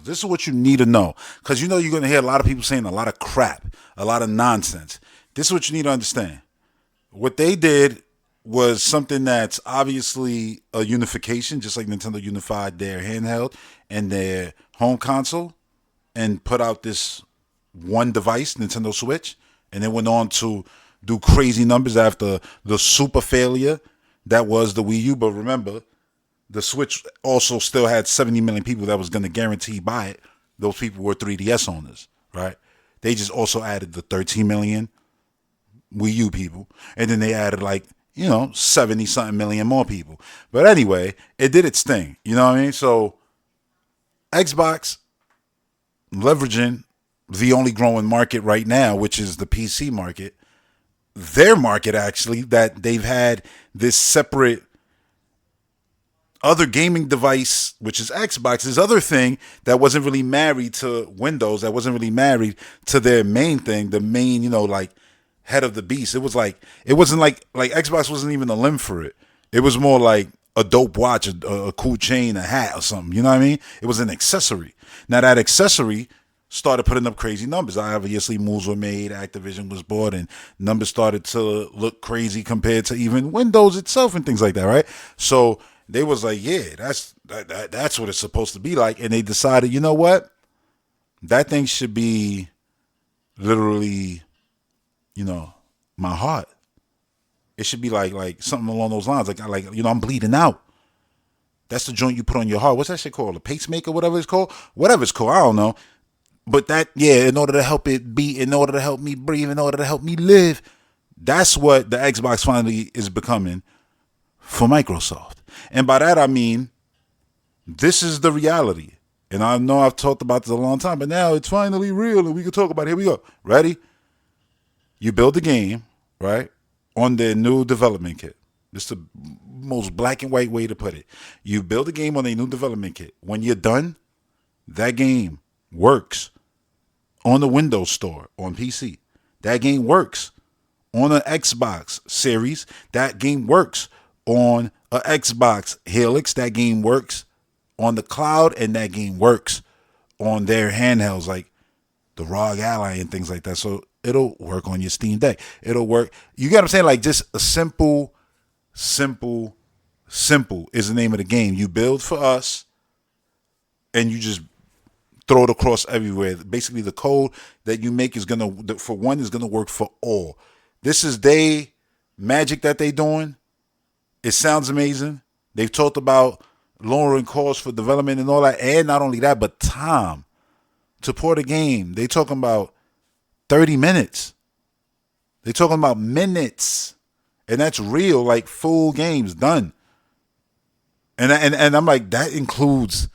This is what you need to know. Because you know you're going to hear a lot of people saying a lot of crap, a lot of nonsense. This is what you need to understand. What they did was something that's obviously a unification, just like Nintendo unified their handheld and their home console and put out this one device, Nintendo Switch, and then went on to do crazy numbers after the super failure that was the Wii U. But remember, the Switch also still had 70 million people that was going to guarantee buy it. Those people were 3DS owners, right? They just also added the 13 million Wii U people. And then they added 70 something million more people. But anyway, it did its thing. You know what I mean? So Xbox leveraging the only growing market right now, which is the PC market, their market actually, that they've had this separate other gaming device, which is Xbox, this other thing that wasn't really married to Windows, that wasn't really married to their main thing, the main, head of the beast. It wasn't like Xbox wasn't even a limb for it. It was more like a dope watch, a cool chain, a hat or something. You know what I mean? It was an accessory. Now that accessory started putting up crazy numbers. Obviously, moves were made, Activision was bought, and numbers started to look crazy compared to even Windows itself and things like that, right? So they was like, yeah, that's what it's supposed to be like. And they decided, you know what? That thing should be literally, my heart. It should be like something along those lines. Like I'm bleeding out. That's the joint you put on your heart. What's that shit called? A pacemaker, whatever it's called? Whatever it's called, I don't know. But that, in order to help it beat, in order to help me breathe, in order to help me live, that's what the Xbox finally is becoming for Microsoft. And by that, I mean, this is the reality. And I know I've talked about this a long time, but now it's finally real and we can talk about it. Here we go. Ready? You build the game, right, on their new development kit. This is the most black and white way to put it. You build a game on a new development kit. When you're done, that game works on the Windows Store on PC. That game works on an Xbox Series. That game works on an Xbox Helix. That game works on the cloud, and that game works on their handhelds like the ROG Ally and things like that. So it'll work on your Steam Deck. It'll work. You get what I'm saying? Like just a simple is the name of the game. You build for us and you just throw it across everywhere. Basically, the code that you make is gonna work for all. This is they magic that they doing. It sounds amazing. They've talked about lowering costs for development and all that, and not only that, but time to port a game. They talking about 30 minutes. They talking about minutes, and that's real, like full games done. And I'm like, that includes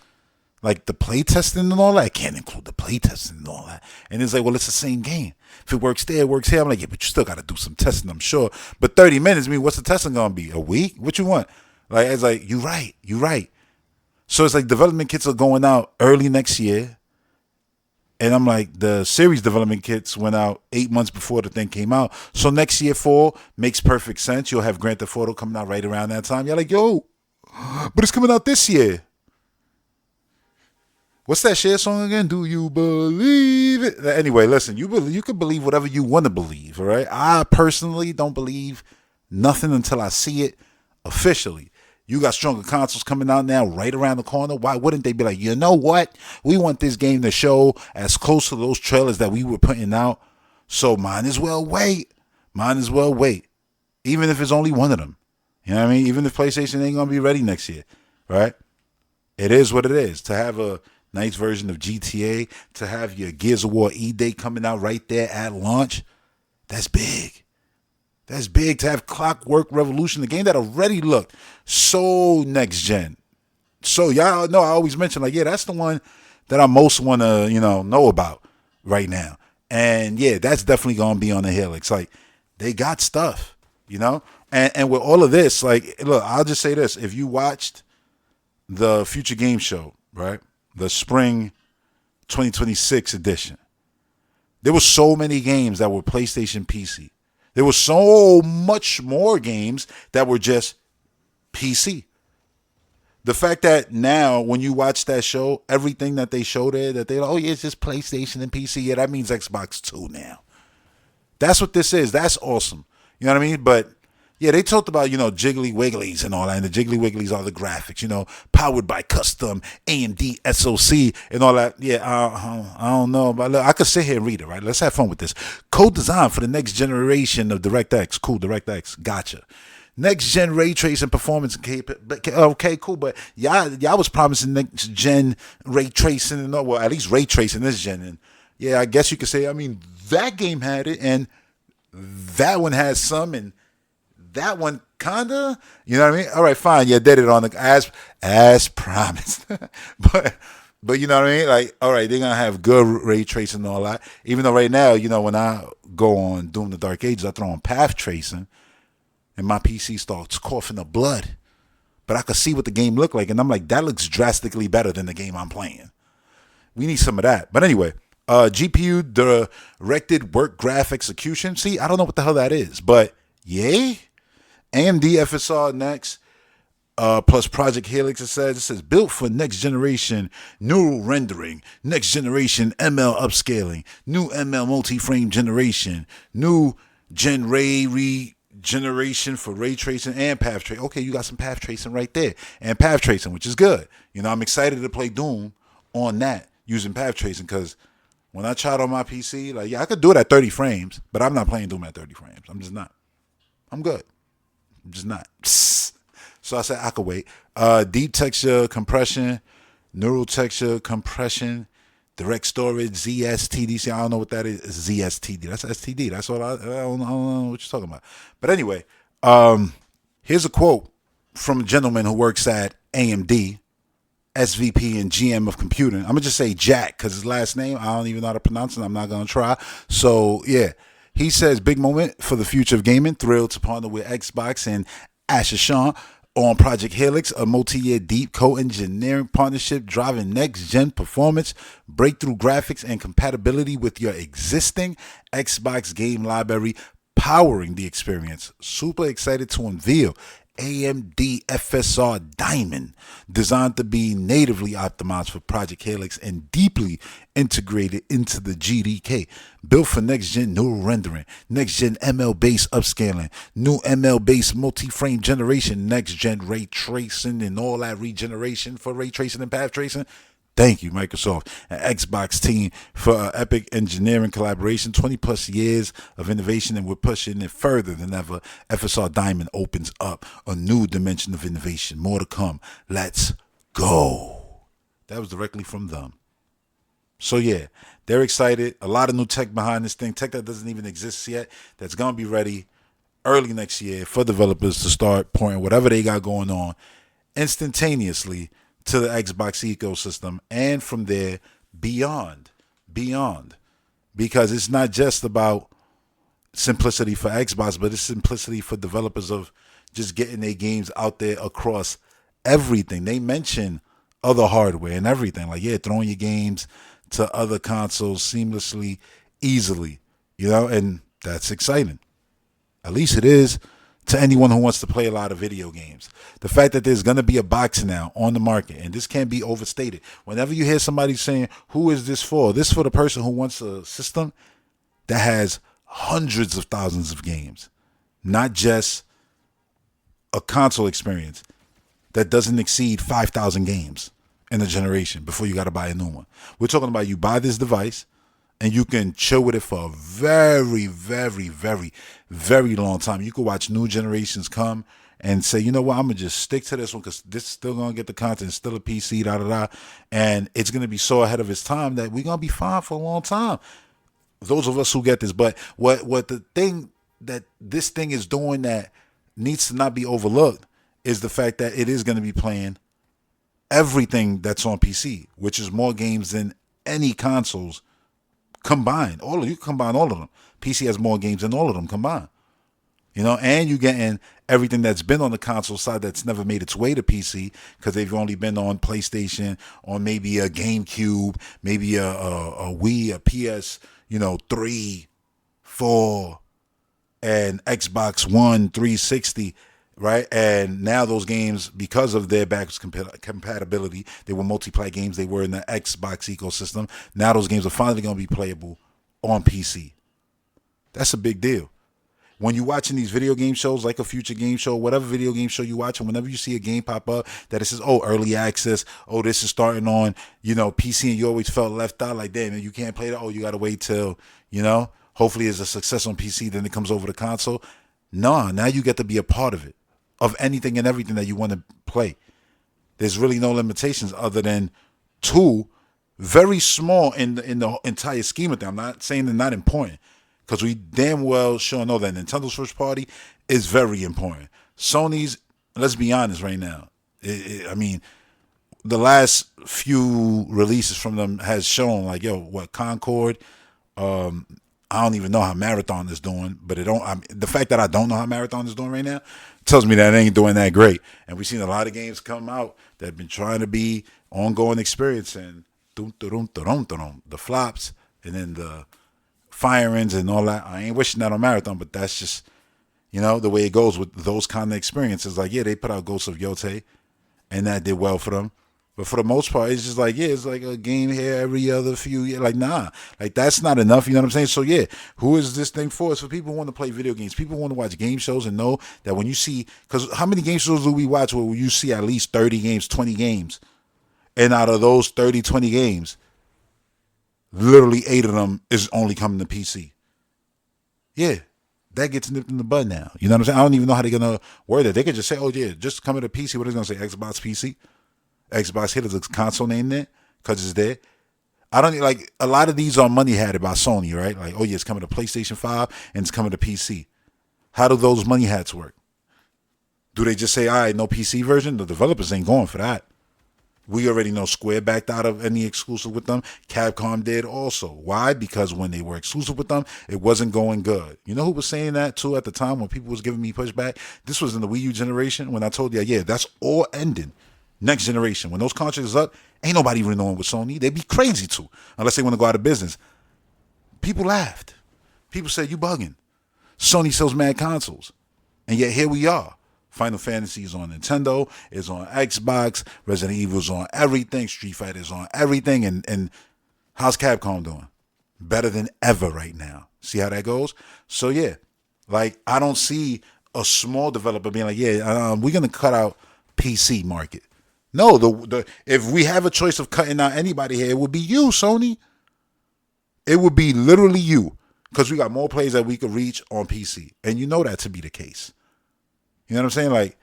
like the play testing and all that. I can't include the play testing and all that. And it's like, well, it's the same game. If it works there, it works here. I'm like, yeah, but you still got to do some testing, I'm sure. But 30 minutes, I mean, what's the testing going to be? A week? What you want? Like, it's like, you're right. So it's like development kits are going out early next year. And I'm like, the series development kits went out 8 months before the thing came out. So next year, fall makes perfect sense. You'll have Grand Theft Auto coming out right around that time. You're like, yo, but it's coming out this year. What's that Cher song again? Do you believe it? Anyway, listen, you can believe whatever you want to believe, all right? I personally don't believe nothing until I see it officially. You got stronger consoles coming out now right around the corner. Why wouldn't they be like, you know what? We want this game to show as close to those trailers that we were putting out. So might as well wait. Even if it's only one of them. You know what I mean? Even if PlayStation ain't going to be ready next year, right? It is what it is. To have a nice version of GTA, to have your Gears of War E-Day coming out right there at launch, that's big. That's big. To have Clockwork Revolution, the game that already looked so next gen. So y'all know I always mention, like, yeah, that's the one that I most want to, know about right now. And yeah, that's definitely going to be on the Helix. Like, they got stuff, And with all of this, like, look, I'll just say this. If you watched the Future Game Show, right? The spring 2026 edition, there were so many games that were PlayStation PC. There were so much more games that were just PC. The fact that now when you watch that show, everything that they show there, that they're like, oh yeah, it's just PlayStation and PC. Yeah, that means Xbox 2 now. That's what this is. That's awesome. You know what I mean? But yeah, they talked about, Jiggly Wigglies and all that. And the Jiggly Wigglies are the graphics, powered by custom AMD SoC and all that. Yeah, I don't know. But look, I could sit here and read it, right? Let's have fun with this. Co-design for the next generation of DirectX. Cool, DirectX. Gotcha. Next gen ray tracing performance. Okay, cool. But y'all was promising next gen ray tracing and all, well, at least ray tracing this gen. And yeah, I guess you could say, I mean, that game had it and that one has some and that one kinda, you know what I mean? All right, fine. Yeah, did it on the as promised. but you know what I mean? Like, all right, they're gonna have good ray tracing and all that. Even though right now, when I go on Doom the Dark Ages, I throw on path tracing, and my PC starts coughing up blood. But I could see what the game looked like, and I'm like, that looks drastically better than the game I'm playing. We need some of that. But anyway, GPU directed work graph execution. See, I don't know what the hell that is, but yay. AMD FSR next, plus Project Helix. It says built for next generation neural rendering, next generation ML upscaling, new ML multi-frame generation, new gen ray regeneration for ray tracing and path tracing. Okay, you got some path tracing right there, and path tracing, which is good. I'm excited to play Doom on that using path tracing because when I tried on my PC, like, yeah, I could do it at 30 frames, but I'm not playing Doom at 30 frames. I'm just not. I'm good. I'm just not. So I said I could wait. Deep texture compression, neural texture compression, direct storage, ZSTD. I don't know what that is. ZSTD. That's STD. That's what I don't know what you're talking about. But anyway, here's a quote from a gentleman who works at AMD, SVP and GM of computing. I'm going to just say Jack because his last name, I don't even know how to pronounce it. I'm not going to try. So, yeah. He says, big moment for the future of gaming. Thrilled to partner with Xbox and Asher Sean on Project Helix, a multi-year deep co-engineering partnership driving next-gen performance, breakthrough graphics, and compatibility with your existing Xbox game library, powering the experience. Super excited to unveil AMD FSR Diamond, designed to be natively optimized for Project Helix and deeply integrated into the GDK. Built for next-gen neural rendering, next-gen ML-based upscaling, new ML-based multi-frame generation, next-gen ray tracing, and all that regeneration for ray tracing and path tracing. Thank you, Microsoft and Xbox team, for epic engineering collaboration, 20 plus years of innovation, and we're pushing it further than ever. FSR Diamond opens up a new dimension of innovation. More to come. Let's go. That was directly from them. So yeah, they're excited. A lot of new tech behind this thing, tech that doesn't even exist yet, that's going to be ready early next year for developers to start pouring whatever they got going on instantaneously to the Xbox ecosystem, and from there beyond, because it's not just about simplicity for Xbox, but it's simplicity for developers of just getting their games out there across everything. They mention other hardware and everything, like, yeah, throwing your games to other consoles seamlessly, easily, and that's exciting. At least it is to anyone who wants to play a lot of video games. The fact that there's going to be a box now on the market, and this can't be overstated. Whenever you hear somebody saying, who is this for? This is for the person who wants a system that has hundreds of thousands of games, not just a console experience that doesn't exceed 5,000 games in a generation before you got to buy a new one. We're talking about you buy this device, and you can chill with it for a very, very, very, very long time. You can watch new generations come and say, you know what, I'm going to just stick to this one because this is still going to get the content, still a PC, da-da-da. And it's going to be so ahead of its time that we're going to be fine for a long time. Those of us who get this. But what the thing that this thing is doing that needs to not be overlooked is the fact that it is going to be playing everything that's on PC, which is more games than any consoles combined. You combine all of them. PC has more games than all of them combined. And you're getting everything that's been on the console side that's never made its way to PC because they've only been on PlayStation, or maybe a GameCube, maybe a Wii, a PS, 3, 4, and Xbox One, 360. right? And now those games, because of their backwards compatibility, they were multiplayer games. They were in the Xbox ecosystem. Now those games are finally going to be playable on PC. That's a big deal. When you're watching these video game shows, like a Future Game Show, whatever video game show you watch, and whenever you see a game pop up that it says, oh, early access, oh, this is starting on, PC, and you always felt left out, like, damn, you can't play that, oh, you got to wait till, hopefully it's a success on PC, then it comes over to console. No, now you get to be a part of it, of anything and everything that you want to play. There's really no limitations other than two, very small in the entire scheme of things. I'm not saying they're not important, because we damn well sure know that Nintendo's first party is very important. Sony's, let's be honest right now. I mean, the last few releases from them has shown, like, Concord. I don't even know how Marathon is doing, but the fact that I don't know how Marathon is doing right now tells me that it ain't doing that great. And we've seen a lot of games come out that have been trying to be ongoing experience, and the flops, and then the firings and all that. I ain't wishing that on Marathon, but that's just, the way it goes with those kind of experiences. Like, yeah, they put out Ghosts of Yotei, and that did well for them. But for the most part, it's just like, yeah, it's like a game here every other few years. Like, nah, like, that's not enough. You know what I'm saying? So, yeah, who is this thing for? It's for people who want to play video games. People who want to watch game shows and know that when you see, because how many game shows do we watch where you see at least 30 games, 20 games? And out of those 30, 20 games, literally 8 of them is only coming to PC. Yeah, that gets nipped in the bud now. You know what I'm saying? I don't even know how they're going to word it. They could just say, oh, yeah, just coming to PC. What are they going to say? Xbox PC? Xbox hit a console name there because it's there. I don't like, a lot of these are money hatted by Sony, right? Like, oh, yeah, it's coming to PlayStation 5 and it's coming to PC. How do those money hats work? Do they just say, all right, no PC version? The developers ain't going for that. We already know Square backed out of any exclusive with them. Capcom did also. Why? Because when they were exclusive with them, it wasn't going good. You know who was saying that too at the time when people was giving me pushback? This was in the Wii U generation when I told you, yeah, that's all ending. Next generation. When those contracts is up, ain't nobody renewing with Sony. They'd be crazy to, unless they want to go out of business. People laughed. People said, you bugging. Sony sells mad consoles. And yet here we are. Final Fantasy is on Nintendo, is on Xbox, Resident Evil is on everything, Street Fighter is on everything, and how's Capcom doing? Better than ever right now. See how that goes? So yeah, like, I don't see a small developer being like, yeah, we're going to cut out PC market. No, the if we have a choice of cutting out anybody here, it would be you, Sony. It would be literally you, because we got more players that we could reach on PC, and you know that to be the case. You know what I'm saying? Like,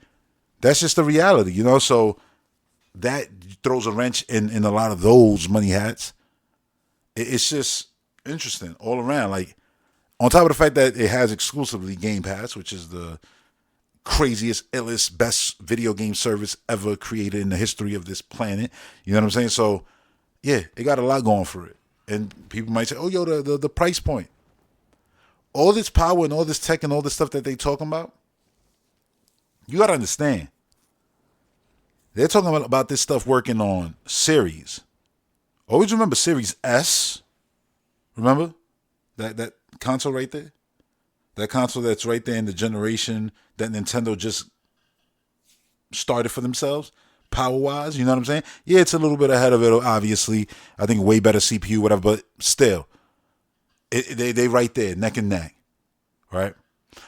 that's just the reality, So that throws a wrench in a lot of those money hats. It's just interesting all around. Like, on top of the fact that it has exclusively Game Pass, which is the craziest, illest, best video game service ever created in the history of this planet. You know what I'm saying? So, yeah, it got a lot going for it. And people might say, oh, yo, the price point. All this power and all this tech and all this stuff that they talking about, you got to understand. They're talking about this stuff working on Series. Always remember Series S. Remember? That console right there? That console that's right there in the generation that Nintendo just started for themselves, power-wise, you know what I'm saying? Yeah, it's a little bit ahead of it, obviously. I think way better CPU, whatever, but still. They right there, neck and neck, right?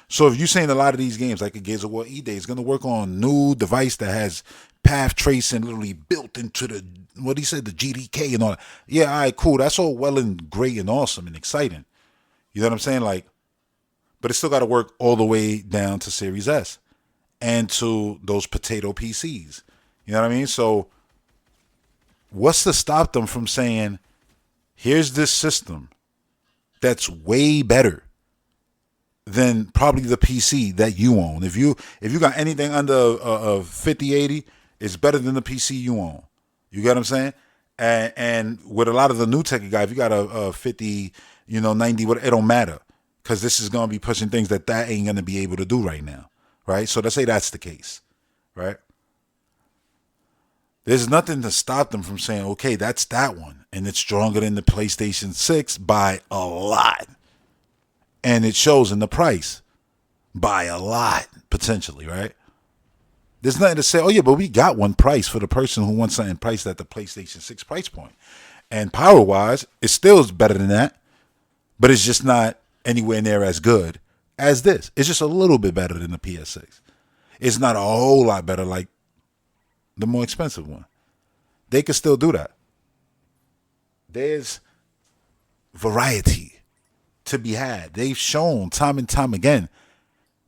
So if you're saying a lot of these games, like a Gears of War E-Day, is going to work on a new device that has path tracing literally built into the GDK and all that. Yeah, all right, cool. That's all well and great and awesome and exciting. You know what I'm saying? Like, but it still got to work all the way down to Series S and to those potato PCs. You know what I mean? So what's to stop them from saying, here's this system that's way better than probably the PC that you own. If you got anything under a 5080, it's better than the PC you own. You get what I'm saying? And with a lot of the new tech guys, if you got a 50, 90, it don't matter, because this is going to be pushing things that ain't going to be able to do right now, right? So let's say that's the case, right? There's nothing to stop them from saying, okay, that's that one, and it's stronger than the PlayStation 6 by a lot. And it shows in the price by a lot, potentially, right? There's nothing to say, oh yeah, but we got one price for the person who wants something priced at the PlayStation 6 price point. And power wise, it still is better than that, but it's just not anywhere near as good as this. It's just a little bit better than the PS6. It's not a whole lot better like the more expensive one. They can still do that. There's variety to be had. They've shown time and time again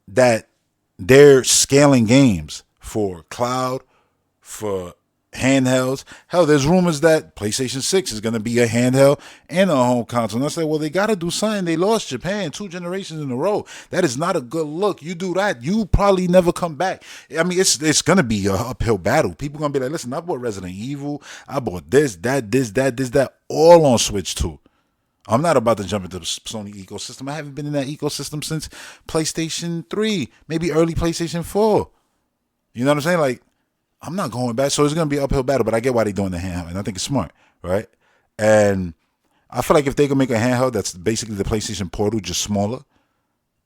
that they're scaling games for cloud, for handhelds. Hell, there's rumors that PlayStation 6 is going to be a handheld and a home console. And I say, well, they got to do something. They lost Japan 2 generations in a row. That is not a good look. You do that, you probably never come back. I mean, it's going to be an uphill battle. People going to be like, listen, I bought Resident Evil. I bought this, that, all on Switch 2. I'm not about to jump into the Sony ecosystem. I haven't been in that ecosystem since PlayStation 3, maybe early PlayStation 4. You know what I'm saying? Like, I'm not going back. So it's going to be an uphill battle, but I get why they're doing the handheld, and I think it's smart, right? And I feel like if they can make a handheld that's basically the PlayStation Portal, just smaller,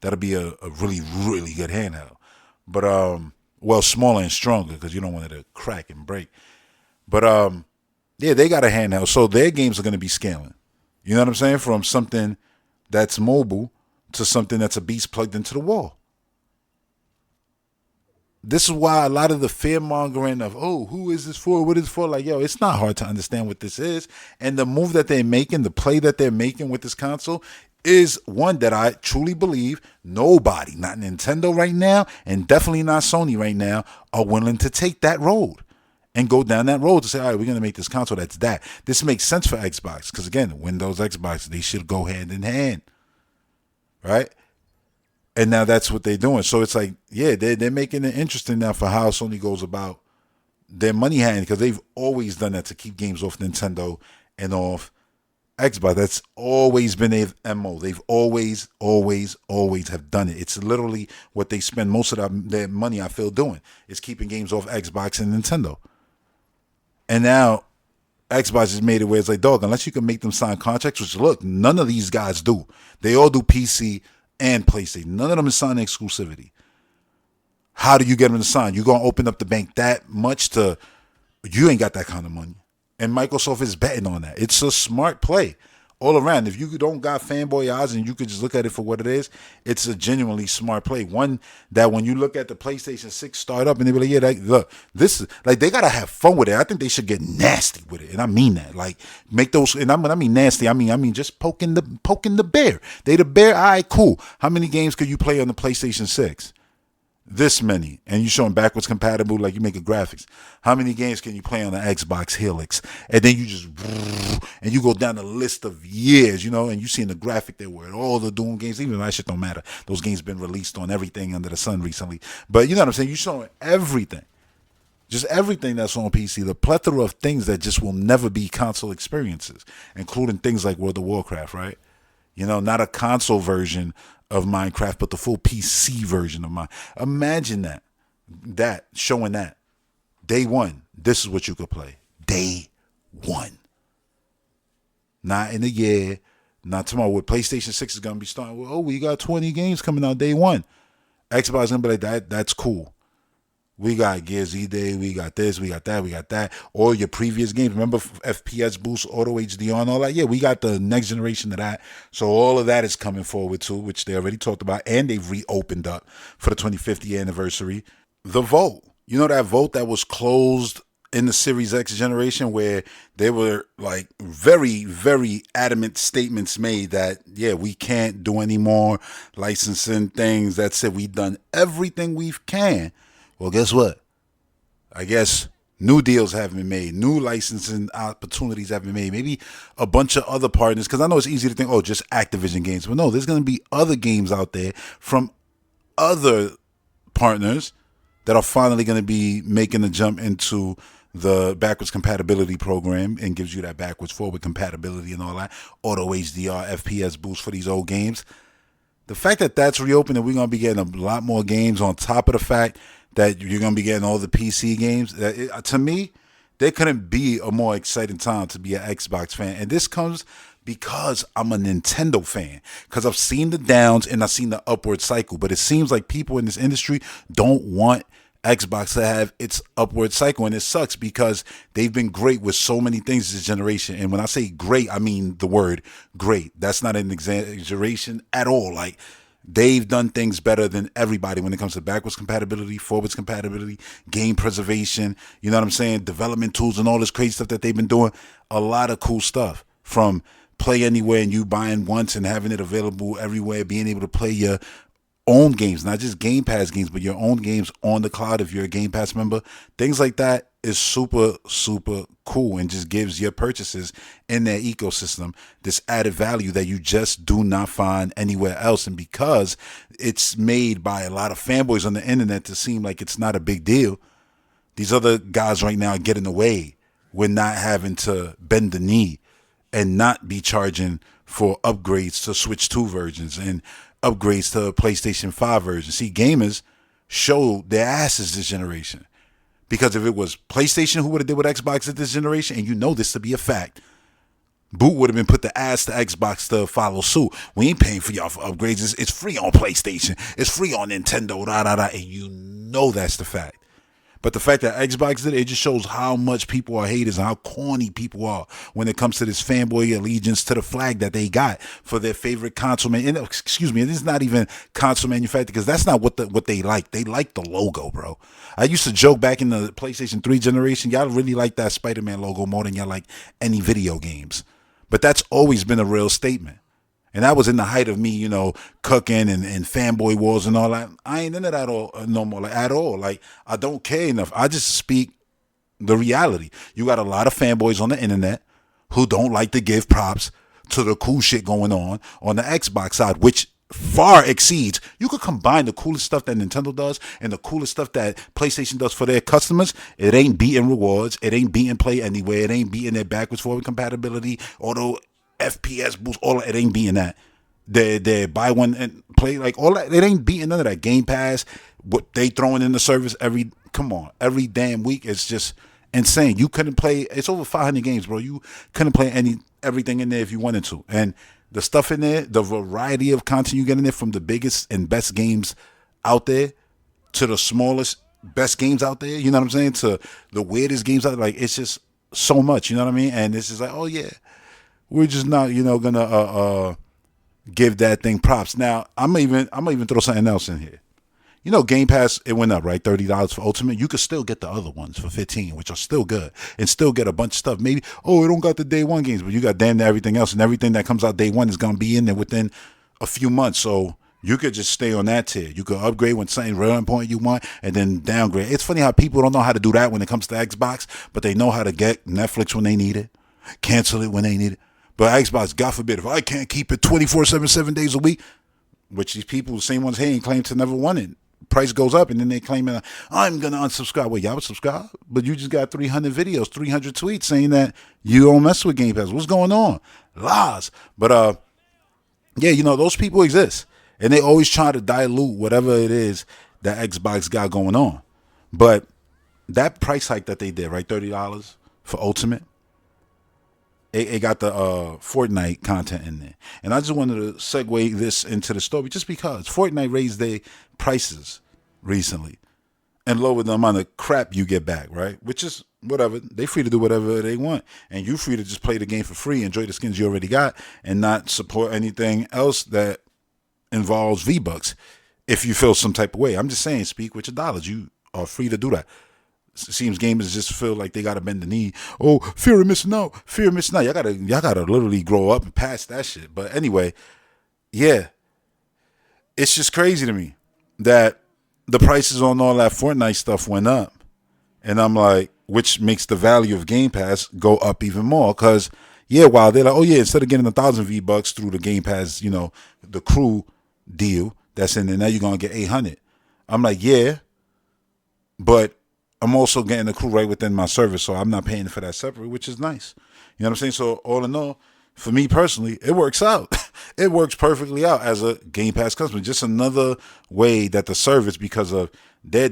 that'll be a really, really good handheld. But, well, smaller and stronger because you don't want it to crack and break. But, yeah, they got a handheld, so their games are going to be scaling. You know what I'm saying? From something that's mobile to something that's a beast plugged into the wall. This is why a lot of the fear mongering of, oh, who is this for? What is it for? Like, yo, it's not hard to understand what this is. And the move that they're making, the play that they're making with this console is one that I truly believe nobody, not Nintendo right now, and definitely not Sony right now, are willing to take that road and go down that road to say, all right, we're going to make this console that's that. This makes sense for Xbox because, again, Windows, Xbox, they should go hand in hand, right? And now that's what they're doing. So it's like, yeah, they're making it interesting now for how Sony goes about their money hand because they've always done that to keep games off Nintendo and off Xbox. That's always been their MO. They've always have done it. It's literally what they spend most of their money, I feel, doing is keeping games off Xbox and Nintendo. And now Xbox has made it where it's like, dog, unless you can make them sign contracts, which look, none of these guys do. They all do PC and PlayStation. None of them is signing exclusivity. How do you get them to sign? You're going to open up the bank that much to, you ain't got that kind of money. And Microsoft is betting on that. It's a smart play all around. If you don't got fanboy eyes and you could just look at it for what it is, it's a genuinely smart play. One that when you look at the PlayStation 6 start up and they be like, yeah, look, this is like, they got to have fun with it. I think they should get nasty with it. And I mean that. Like, make those, and I mean nasty, I mean just poking the bear. They the bear, all right, cool. How many games could you play on the PlayStation 6? This many, and you showing backwards compatible, like you make a graphics. How many games can you play on the Xbox Helix? And then you just, and you go down the list of years, you know, and you see in the graphic there where all the Doom games, even that shit don't matter. Those games been released on everything under the sun recently. But you know what I'm saying? You showing everything. Just everything that's on PC, the plethora of things that just will never be console experiences, including things like World of Warcraft, right? You know, not a console version of Minecraft, but the full PC version of mine. Imagine that showing that day one. This is what you could play day one, not in a year, not tomorrow. With PlayStation 6 is gonna be starting. Well, oh, we got 20 games coming out day one. Xbox gonna be like that. That's cool. We got Gears E-Day, we got this, we got that. All your previous games. Remember FPS boost, Auto HDR and all that? Yeah, we got the next generation of that. So all of that is coming forward too, which they already talked about. And they've reopened up for the 25th year anniversary. The Vault. You know that Vault that was closed in the Series X generation where there were like very, very adamant statements made that, yeah, we can't do any more licensing things. That said, we've done everything we can. Well, guess what? I guess new deals have been made. New licensing opportunities have been made. Maybe a bunch of other partners. Because I know it's easy to think, oh, just Activision games. But no, there's going to be other games out there from other partners that are finally going to be making the jump into the backwards compatibility program and gives you that backwards forward compatibility and all that. Auto HDR, FPS boost for these old games. The fact that that's reopened and we're going to be getting a lot more games on top of the fact that you're going to be getting all the PC games. To me, there couldn't be a more exciting time to be an Xbox fan. And this comes because I'm a Nintendo fan. Because I've seen the downs and I've seen the upward cycle. But it seems like people in this industry don't want Xbox to have its upward cycle, and it sucks because they've been great with so many things this generation. And when I say great, I mean the word great. That's not an exaggeration at all. Like, they've done things better than everybody when it comes to backwards compatibility, forwards compatibility, game preservation, you know what I'm saying, development tools and all this crazy stuff that they've been doing. A lot of cool stuff, from play anywhere and you buying once and having it available everywhere, being able to play your own games, not just Game Pass games, but your own games on the cloud if you're a Game Pass member. Things like that is super, super cool, and just gives your purchases in their ecosystem this added value that you just do not find anywhere else. And because it's made by a lot of fanboys on the internet to seem like it's not a big deal, these other guys right now get in the way with not having to bend the knee and not be charging for upgrades to Switch 2 versions and upgrades to PlayStation 5 versions. See, gamers showed their asses this generation. Because if it was PlayStation who would have did with Xbox at this generation, and you know this to be a fact, Boot would have been put the ass to Xbox to follow suit. We ain't paying for y'all for upgrades. It's free on PlayStation. It's free on Nintendo, and you know that's the fact. But the fact that Xbox did it just shows how much people are haters and how corny people are when it comes to this fanboy allegiance to the flag that they got for their favorite console. And excuse me, it's not even console manufacturer, because that's not what they like. They like the logo, bro. I used to joke back in the PlayStation 3 generation, y'all really like that Spider-Man logo more than y'all like any video games. But that's always been a real statement. And that was in the height of me, you know, cooking and fanboy wars and all that. I ain't into that all no more, like, at all. Like, I don't care enough. I just speak the reality. You got a lot of fanboys on the internet who don't like to give props to the cool shit going on the Xbox side, which far exceeds. You could combine the coolest stuff that Nintendo does and the coolest stuff that PlayStation does for their customers. It ain't beating rewards. It ain't beating play anywhere. It ain't beating their backwards forward compatibility, although FPS boost, all that, it ain't beating that. They buy one and play, like, all that. It ain't beating none of that. Game Pass, what they throwing in the service every every damn week is just insane. You couldn't play. It's over 500 games, bro. You couldn't play everything in there if you wanted to. And the stuff in there, the variety of content you get in there, from the biggest and best games out there to the smallest best games out there. You know what I'm saying? To the weirdest games out there. Like, it's just so much. You know what I mean? And it's just like, oh yeah. We're just not, gonna give that thing props. Now, I'm even throw something else in here. You know, Game Pass, it went up, right? $30 for Ultimate. You could still get the other ones for $15, which are still good, and still get a bunch of stuff. Maybe, it don't got the day one games, but you got damn near everything else, and everything that comes out day one is gonna be in there within a few months. So you could just stay on that tier. You could upgrade when something real important you want, and then downgrade. It's funny how people don't know how to do that when it comes to Xbox, but they know how to get Netflix when they need it, cancel it when they need it. But Xbox, God forbid, if I can't keep it 24/7, 7 days a week, which these people, the same ones here, claim to never want it. Price goes up, and then they claim, I'm going to unsubscribe. Well, y'all would subscribe, but you just got 300 videos, 300 tweets saying that you don't mess with Game Pass. What's going on? Lies. But, yeah, those people exist, and they always try to dilute whatever it is that Xbox got going on. But that price hike that they did, right, $30 for Ultimate, it got the Fortnite content in there. And I just wanted to segue this into the story just because Fortnite raised their prices recently and lowered the amount of crap you get back, right? Which is whatever. They free to do whatever they want. And you free to just play the game for free, enjoy the skins you already got, and not support anything else that involves V-Bucks if you feel some type of way. I'm just saying, speak with your dollars. You are free to do that. It seems gamers just feel like they gotta bend the knee. Oh, fear of missing out. Fear of missing out. Y'all gotta literally grow up and pass that shit. But anyway, yeah. It's just crazy to me that the prices on all that Fortnite stuff went up. And I'm like, which makes the value of Game Pass go up even more. Cause yeah, while they're like, instead of getting 1,000 V-Bucks through the Game Pass, the crew deal that's in there, now you're gonna get 800. I'm like, yeah, but I'm also getting the crew right within my service, so I'm not paying for that separate, which is nice. You know what I'm saying? So all in all, for me personally, it works out. It works perfectly out as a Game Pass customer. Just another way that the service, because of their,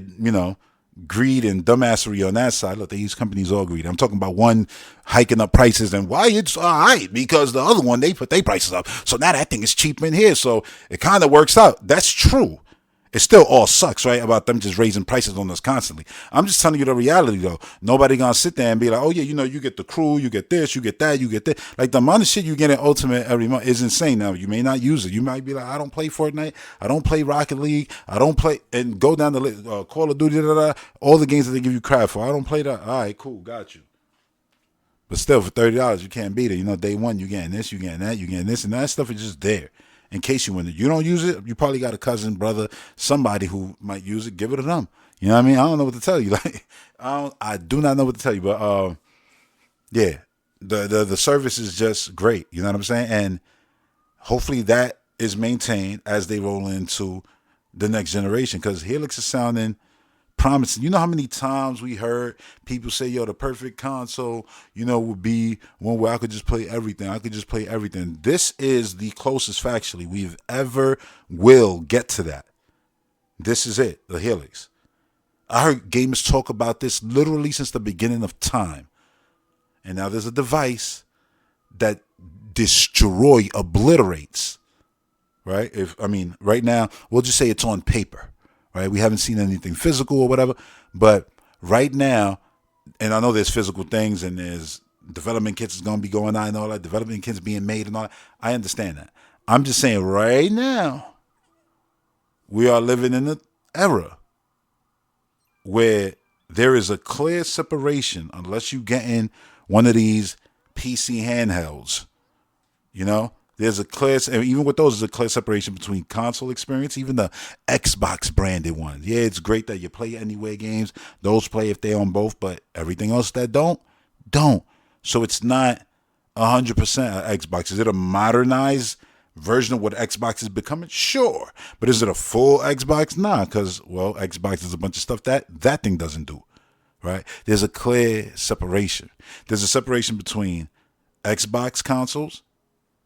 greed and dumbassery on that side. Look, these companies all greedy. I'm talking about one hiking up prices and why it's all right, because the other one, they put their prices up. So now that thing is cheap in here. So it kind of works out. That's true. It still all sucks, right? About them just raising prices on us constantly. I'm just telling you the reality, though. Nobody gonna sit there and be like, oh, yeah, you get the crew, you get this, you get that, you get this. Like, the amount of shit you get in Ultimate every month is insane. Now, you may not use it. You might be like, I don't play Fortnite. I don't play Rocket League. I don't play, and go down the list, Call of Duty, all the games that they give you crap for. I don't play that. All right, cool, got you. But still, for $30, you can't beat it. Day one, you getting this, you getting that, you getting this, and that stuff is just there in case you win it. You don't use it, you probably got a cousin, brother, somebody who might use it. Give it to them. You know what I mean? I don't know what to tell you. Like, I do not know what to tell you. But yeah, the service is just great. You know what I'm saying? And hopefully that is maintained as they roll into the next generation, because Helix is sounding promising. You know how many times we heard people say, yo, the perfect console, would be one where I could just play everything. I could just play everything. This is the closest factually we've ever will get to that. This is it, the Helix. I heard gamers talk about this literally since the beginning of time. And now there's a device that obliterates, right? Right now, we'll just say it's on paper. Right, we haven't seen anything physical or whatever, but right now, and I know there's physical things and there's development kits is going to be going on and all that, development kits being made and all that. I understand that. I'm just saying right now, we are living in an era where there is a clear separation, unless you get in one of these PC handhelds, There's a clear, and even with those, there's a clear separation between console experience, even the Xbox branded ones. Yeah, it's great that you play anywhere games. Those play if they're on both, but everything else that don't. So it's not 100% Xbox. Is it a modernized version of what Xbox is becoming? Sure. But is it a full Xbox? Nah, because, Xbox is a bunch of stuff that thing doesn't do, right? There's a clear separation. There's a separation between Xbox consoles,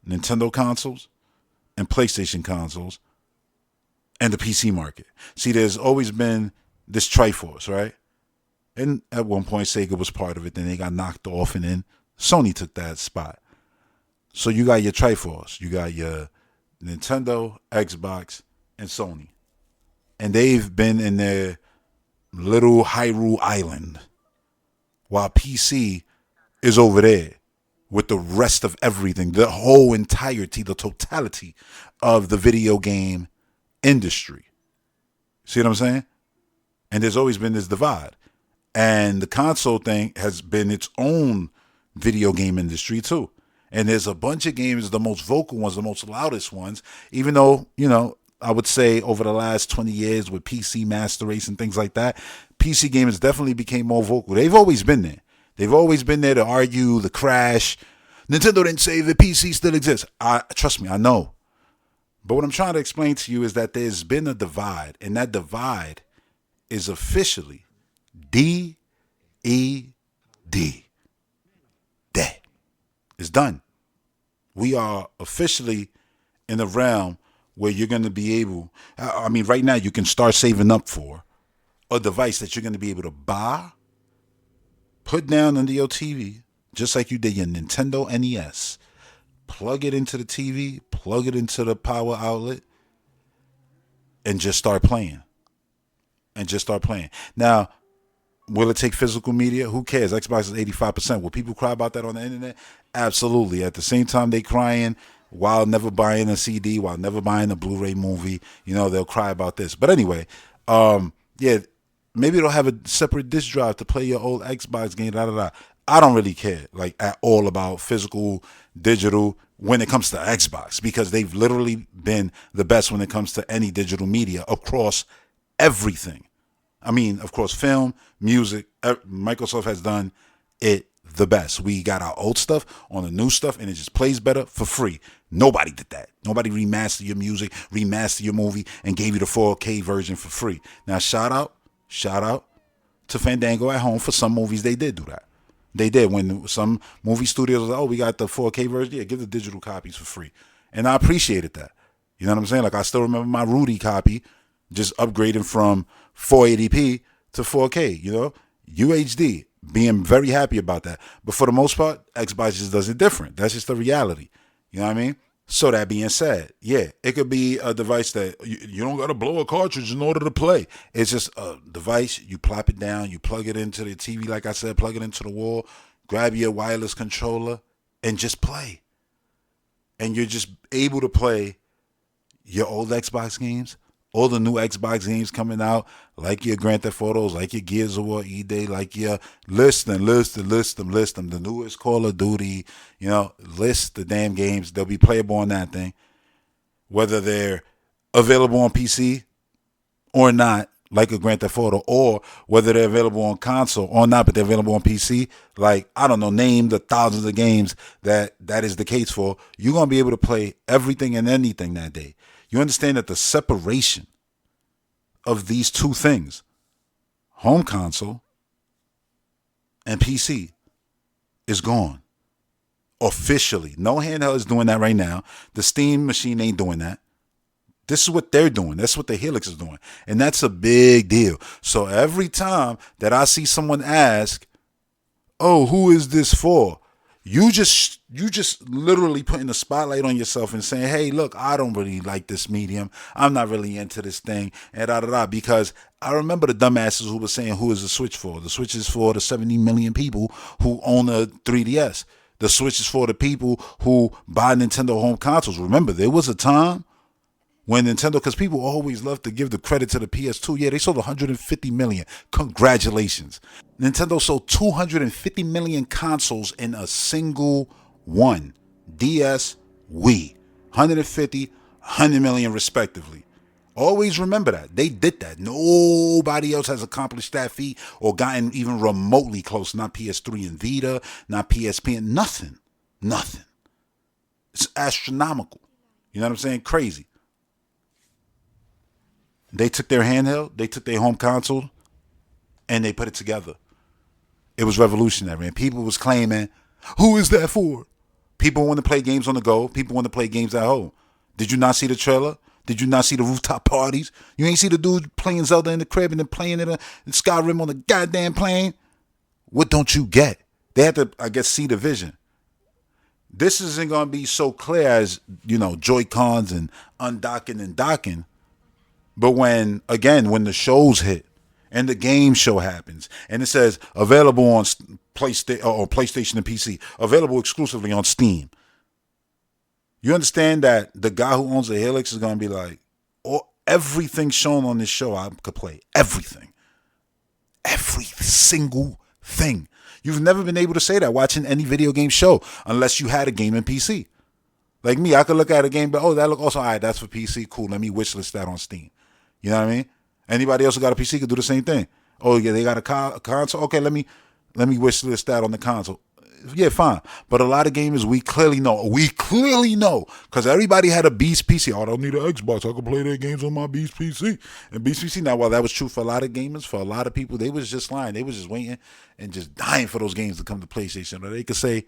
Nintendo consoles, and PlayStation consoles, and the PC market. See, there's always been this Triforce, right? And at one point, Sega was part of it. Then they got knocked off, and then Sony took that spot. So you got your Triforce. You got your Nintendo, Xbox, and Sony. And they've been in their little Hyrule Island, while PC is over there with the rest of everything, the whole entirety, the totality of the video game industry. See what I'm saying? And there's always been this divide. And the console thing has been its own video game industry too. And there's a bunch of games, the most vocal ones, the most loudest ones, even though, I would say over the last 20 years with PC Master Race and things like that, PC gamers definitely became more vocal. They've always been there. They've always been there to argue the crash. Nintendo didn't save it. PC still exists. Trust me, I know. But what I'm trying to explain to you is that there's been a divide, and that divide is officially DED. Dead. It's done. We are officially in a realm where you're going to be able, right now you can start saving up for a device that you're going to be able to buy, put down under your TV, just like you did your Nintendo NES. Plug it into the TV, plug it into the power outlet, and just start playing. Now, will it take physical media? Who cares? Xbox is 85%. Will people cry about that on the internet? Absolutely. At the same time, they crying while never buying a CD, while never buying a Blu-ray movie. They'll cry about this. But anyway, maybe they'll have a separate disc drive to play your old Xbox game, I don't really care, at all about physical, digital, when it comes to Xbox, because they've literally been the best when it comes to any digital media across everything. Of course, film, music, Microsoft has done it the best. We got our old stuff on the new stuff, and it just plays better for free. Nobody did that. Nobody remastered your music, remastered your movie, and gave you the 4K version for free. Now, shout out to Fandango at Home. For some movies, they did do that. They did. When some movie studios was like, oh, we got the 4K version, yeah, give the digital copies for free. And I appreciated that. You know what I'm saying? I still remember my Rudy copy just upgrading from 480p to 4K, UHD, being very happy about that. But for the most part, Xbox just does it different. That's just the reality. You know what I mean? So that being said, yeah, it could be a device that you don't got to blow a cartridge in order to play. It's just a device. You plop it down, you plug it into the TV, like I said, plug it into the wall, grab your wireless controller, and just play. And you're just able to play your old Xbox games, all the new Xbox games coming out, like your Grand Theft Autos, like your Gears of War E-Day, like your list them. The newest Call of Duty, list the damn games. They'll be playable on that thing, whether they're available on PC or not, like a Grand Theft Auto, or whether they're available on console or not, but they're available on PC. Like, I don't know, name the thousands of games that is the case for. You're going to be able to play everything and anything that day. You understand that the separation of these two things, home console and PC, is gone. Officially. No handheld is doing that right now. The Steam machine ain't doing that. This is what they're doing. That's what the Helix is doing. And that's a big deal. So every time that I see someone ask, oh, who is this for? You just literally putting the spotlight on yourself and saying, hey, look, I don't really like this medium. I'm not really into this thing. And because I remember the dumbasses who were saying, who is the Switch for? The Switch is for the 70 million people who own a 3DS. The Switch is for the people who buy Nintendo home consoles. Remember, there was a time when Nintendo, because people always love to give the credit to the PS2. Yeah, they sold 150 million. Congratulations. Nintendo sold 250 million consoles in a single one. DS, Wii. 150, 100 million respectively. Always remember that. They did that. Nobody else has accomplished that feat or gotten even remotely close. Not PS3 and Vita, not PSP, and nothing. Nothing. It's astronomical. You know what I'm saying? Crazy. They took their handheld, they took their home console, and they put it together. It was revolutionary. And people was claiming, who is that for? People want to play games on the go. People want to play games at home. Did you not see the trailer? Did you not see the rooftop parties? You ain't see the dude playing Zelda in the crib and then playing it in Skyrim on the goddamn plane? What don't you get? They had to, I guess, see the vision. This isn't going to be so clear as, Joy-Cons and undocking and docking. But when the shows hit and the game show happens and it says available on PlayStation and PC, available exclusively on Steam, you understand that the guy who owns the Helix is going to be like, everything shown on this show, I could play. Everything. Every single thing. You've never been able to say that watching any video game show unless you had a gaming PC. Like me, I could look at a game, but that look awesome. All right, that's for PC. Cool. Let me wishlist that on Steam. You know what I mean? Anybody else who got a PC could do the same thing. Oh yeah, they got a console. Okay, let me wishlist that on the console. Yeah, fine. But a lot of gamers, we clearly know, because everybody had a Beast PC. Oh, I don't need an Xbox. I can play their games on my Beast PC. And Beast PC, now, while that was true for a lot of gamers, for a lot of people, they was just lying. They was just waiting and just dying for those games to come to PlayStation. Or they could say,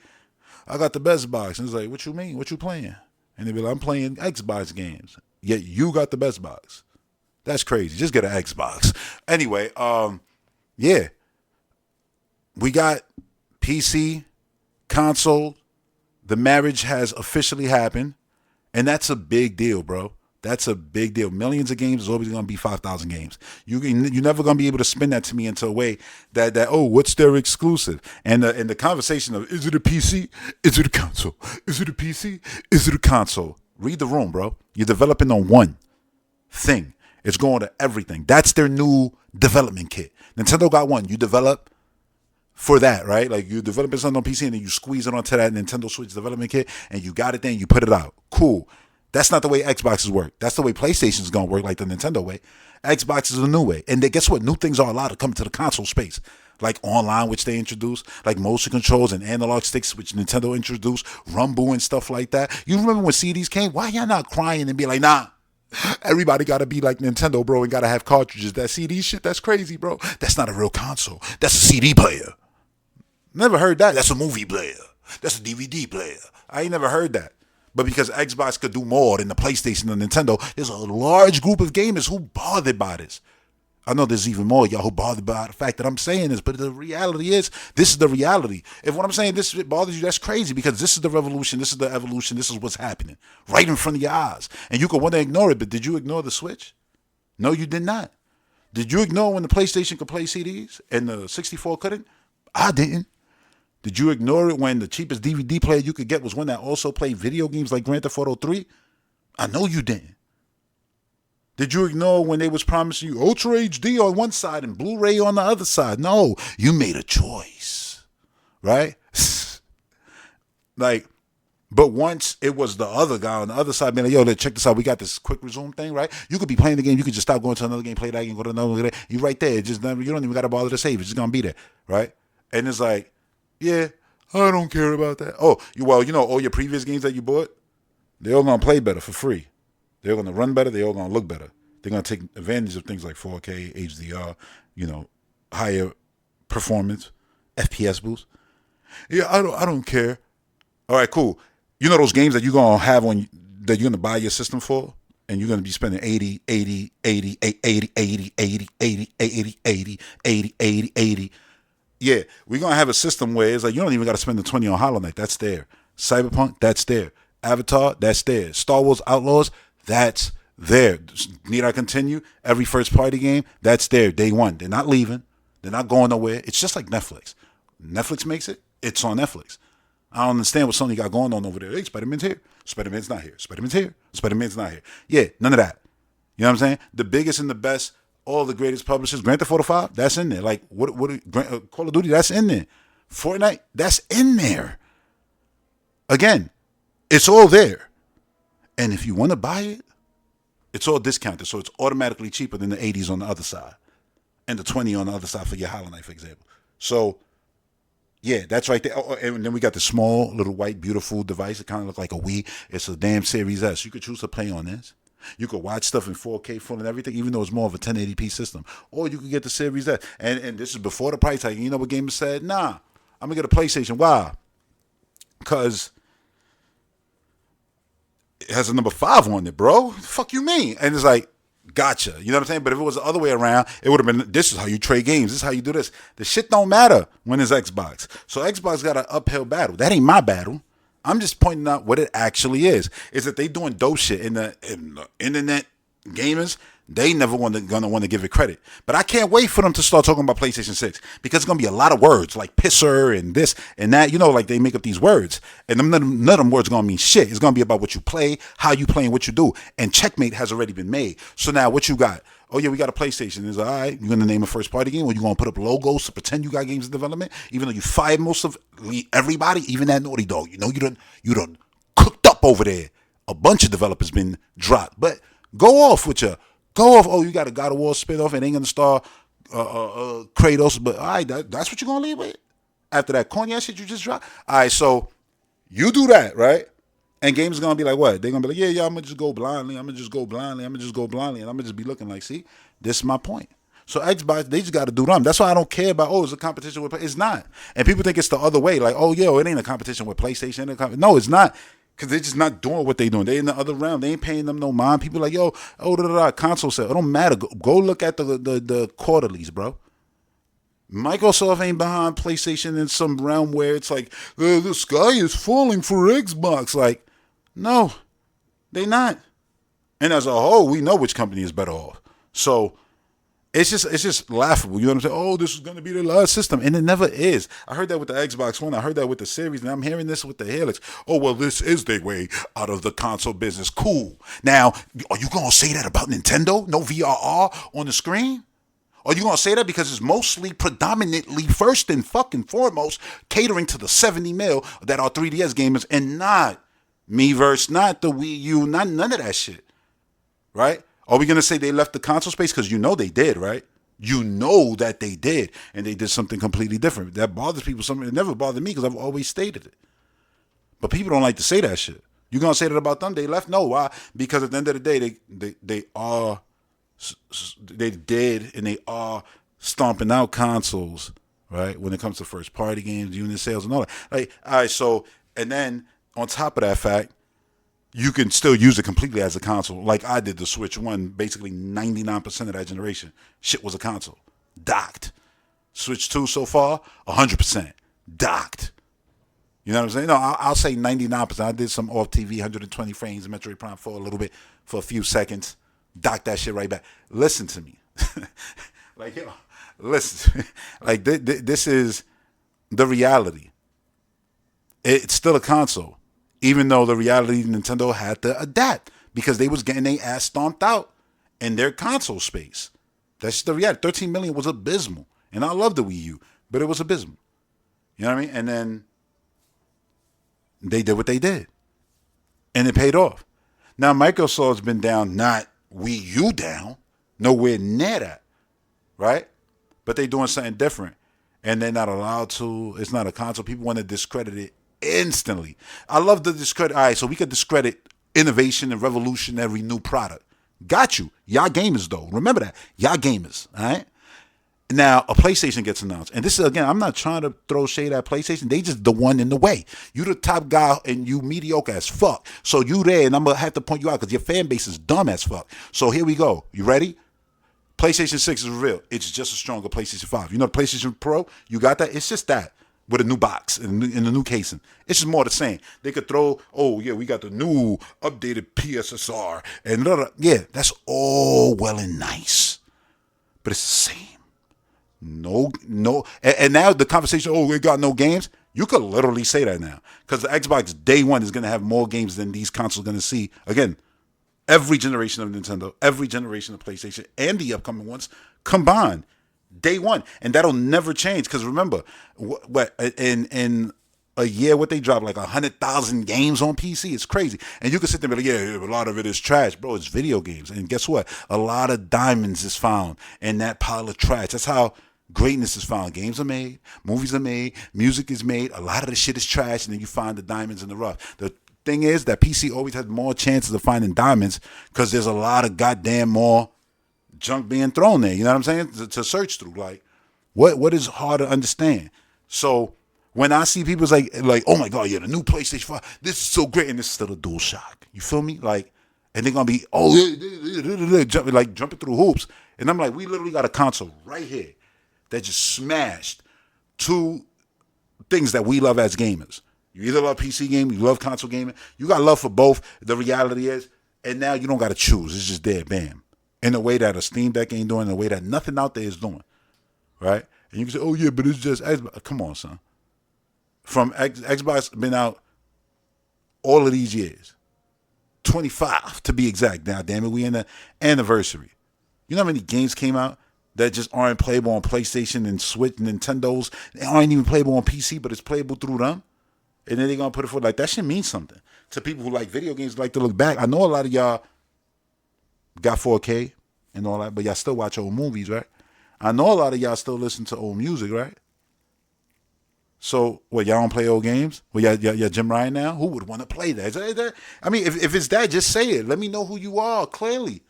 I got the best box. And it's like, what you mean? What you playing? And they'd be like, I'm playing Xbox games. Yet you got the best box. That's crazy. Just get an Xbox. Anyway, yeah. We got PC, console. The marriage has officially happened. And that's a big deal, bro. That's a big deal. Millions of games is always going to be 5,000 games. You're never going to be able to spin that to me into a way that what's their exclusive? And the conversation of, is it a PC? Is it a console? Is it a PC? Is it a console? Read the room, bro. You're developing on one thing. It's going to everything. That's their new development kit. Nintendo got one. You develop for that, right? Like you're developing something on PC and then you squeeze it onto that Nintendo Switch development kit and you got it there and you put it out. Cool. That's not the way Xboxes work. That's the way PlayStation's going to work, like the Nintendo way. Xbox is a new way. And then guess what? New things are allowed to come to the console space. Like online, which they introduced, like motion controls and analog sticks, which Nintendo introduced, Rumble and stuff like that. You remember when CDs came? Why y'all not crying and be like, nah, everybody got to be like Nintendo, bro, and got to have cartridges. That CD shit, that's crazy, bro. That's not a real console. That's a CD player. Never heard that. That's a movie player. That's a DVD player. I ain't never heard that. But because Xbox could do more than the PlayStation and Nintendo, there's a large group of gamers who bothered by this. I know there's even more y'all who bothered by the fact that I'm saying this, but the reality is, this is the reality. If what I'm saying, this shit bothers you, that's crazy, because this is the revolution, this is the evolution, this is what's happening right in front of your eyes. And you could want to ignore it, but did you ignore the Switch? No, you did not. Did you ignore when the PlayStation could play CDs and the 64 couldn't? I didn't. Did you ignore it when the cheapest DVD player you could get was one that also played video games like Grand Theft Auto 3? I know you didn't. Did you ignore when they was promising you Ultra HD on one side and Blu-ray on the other side? No, you made a choice, right? Like, but once it was the other guy on the other side being like, yo, check this out, we got this quick resume thing, right? You could be playing the game, you could just stop going to another game, play that game, go to another game. You right there. Just you don't even got to bother to save. It's just gonna be there, right? And it's like, yeah, I don't care about that. Oh, all your previous games that you bought, they're all gonna play better for free. They're going to run better. They're all going to look better. They're going to take advantage of things like 4K, HDR, higher performance, FPS boost. Yeah, I don't care. All right, cool. You know those games that you're going to have that you're going to buy your system for, and you're going to be spending 80, 80, 80, 80, 80, 80, 80, 80, 80, 80, 80, 80. Yeah, we're going to have a system where it's like you don't even got to spend the 20 on Hollow Knight. That's there. Cyberpunk, that's there. Avatar, that's there. Star Wars Outlaws, that's there. Need I continue? Every first party game, that's there. Day one. They're not leaving. They're not going nowhere. It's just like Netflix. Netflix makes it. It's on Netflix. I don't understand what Sony got going on over there. Hey, Spider-Man's here. Spider-Man's not here. Spider-Man's here. Spider-Man's not here. Yeah, none of that. You know what I'm saying? The biggest and the best, all the greatest publishers. Grand Theft Auto 5, that's in there. Like, Call of Duty, that's in there. Fortnite, that's in there. Again, it's all there. And if you want to buy it, it's all discounted. So it's automatically cheaper than the 80s on the other side. And the 20 on the other side for your Hollow Knight, for example. So, yeah, that's right there. Oh, and then we got the small, little, white, beautiful device. It kind of looks like a Wii. It's a damn Series S. You could choose to play on this. You could watch stuff in 4K full and everything, even though it's more of a 1080p system. Or you could get the Series S. And this is before the price hike. And you know what gamers said? Nah, I'm going to get a PlayStation. Why? Because it has a number 5 on it, bro. The fuck you mean? And it's like, gotcha. You know what I'm saying? But if it was the other way around, it would have been, this is how you trade games. This is how you do this. The shit don't matter when it's Xbox. So Xbox got an uphill battle. That ain't my battle. I'm just pointing out what it actually is. Is that they doing dope shit in the internet gamers. They never gonna want to give it credit. But I can't wait for them to start talking about PlayStation 6 because it's gonna be a lot of words like pisser and this and that. Like they make up these words, and none of them words gonna mean shit. It's gonna be about what you play, how you play, and what you do. And checkmate has already been made. So now what you got? Oh yeah, we got a PlayStation. It's all right. You're gonna name a first party game, or you gonna put up logos to pretend you got games in development, even though you fired most of everybody, even that Naughty Dog. You done cooked up over there. A bunch of developers been dropped, but go off with your. Go off. Oh, you got a God of War spinoff. It ain't gonna star Kratos, but all right, that's what you're gonna leave with after that corny ass shit you just dropped. All right, so you do that, right? And games are gonna be like, what? They're gonna be like, yeah, I'm gonna just go blindly. And I'm gonna just be looking like, see, this is my point. So Xbox, they just got to do them. That's why I don't care about, it's a competition with. It's not. And people think it's the other way, like, it ain't a competition with PlayStation. No, it's not. Because they're just not doing what they doing. They in the other realm. They ain't paying them no mind. People like, console sale. It don't matter. Go look at the quarterlies, bro. Microsoft ain't behind PlayStation in some realm where it's like, the sky is falling for Xbox. Like, no, they not. And as a whole, we know which company is better off. So it's just laughable. You know what I'm saying? This is going to be the last system. And it never is. I heard that with the Xbox One. I heard that with the Series. And I'm hearing this with the Helix. This is their way out of the console business. Cool. Now, are you going to say that about Nintendo? No VRR on the screen? Are you going to say that because it's mostly, predominantly, first and fucking foremost, catering to the 70 mil that are 3DS gamers and not Miiverse, not the Wii U, not none of that shit. Right? Are we going to say they left the console space? Because they did, right? You know that they did. And they did something completely different. That bothers people. It never bothered me because I've always stated it. But people don't like to say that shit. You going to say that about them? They left? No. Why? Because at the end of the day, they did and they are stomping out consoles, right? When it comes to first party games, unit sales and all that. Like, all right, so, and then on top of that fact, you can still use it completely as a console. Like I did the Switch 1, basically 99% of that generation. Shit was a console. Docked. Switch 2 so far, 100%. Docked. You know what I'm saying? No, I'll say 99%. I did some off TV, 120 frames, Metroid Prime 4 a little bit for a few seconds. Dock that shit right back. Listen to me. Like, yo, listen. Like, this is the reality. It's still a console. Even though the reality Nintendo had to adapt because they was getting their ass stomped out in their console space. That's just the reality. 13 million was abysmal. And I love the Wii U, but it was abysmal. You know what I mean? And then they did what they did. And it paid off. Now, Microsoft's been down, not Wii U down, nowhere near that, right? But they doing something different. And they're not allowed to. It's not a console. People want to discredit it instantly. I love the discredit. All right, so we could discredit innovation and revolutionary new product. Got you. Y'all gamers, though. Remember that. Y'all gamers, all right? Now, a PlayStation gets announced. And this is, again, I'm not trying to throw shade at PlayStation. They just the one in the way. You the top guy and you mediocre as fuck. So you there, and I'm going to have to point you out because your fan base is dumb as fuck. So here we go. You ready? PlayStation 6 is real. It's just a stronger PlayStation 5. You know the PlayStation Pro? You got that? It's just that with a new box and the new casing. It's just more the same. They could throw, oh, yeah, we got the new updated PSSR. And yeah, that's all well and nice. But it's the same. No. And now the conversation, oh, we got no games. You could literally say that now. Because the Xbox day one is going to have more games than these consoles are going to see. Again, every generation of Nintendo, every generation of PlayStation, and the upcoming ones combined. Day one. And that'll never change. Because remember, what in a year, what they drop, like 100,000 games on PC. It's crazy. And you can sit there and be like, yeah, a lot of it is trash. Bro, it's video games. And guess what? A lot of diamonds is found in that pile of trash. That's how greatness is found. Games are made, movies are made, music is made. A lot of the shit is trash, and then you find the diamonds in the rough. The thing is that PC always has more chances of finding diamonds because there's a lot of goddamn more junk being thrown there. You know what I'm saying? To search through. Like, what is hard to understand? So when I see people like, oh my God, yeah, the new PlayStation 5, this is so great, and it's still a DualShock. You feel me? Like, and they're gonna be jumping through hoops. And I'm like, we literally got a console right here that just smashed two things that we love as gamers. You either love PC gaming, you love console gaming. You got love for both. The reality is, and now you don't got to choose. It's just there, bam. In a way that a Steam Deck ain't doing, in a way that nothing out there is doing, right? And you can say, oh yeah, but it's just Xbox. Come on, son. From Xbox been out all of these years. 25 to be exact. Now, damn it, we in the anniversary. You know how many games came out that just aren't playable on PlayStation and Switch and Nintendos? They aren't even playable on PC, but it's playable through them. And then they're going to put it forward. Like, that should mean something to people who like video games, like to look back. I know a lot of y'all got 4K and all that, but y'all still watch old movies, right? I know a lot of y'all still listen to old music, right? So, what, y'all don't play old games? Well, y'all Jim Ryan now? Who would want to play that? I mean, if it's that, just say it. Let me know who you are, clearly.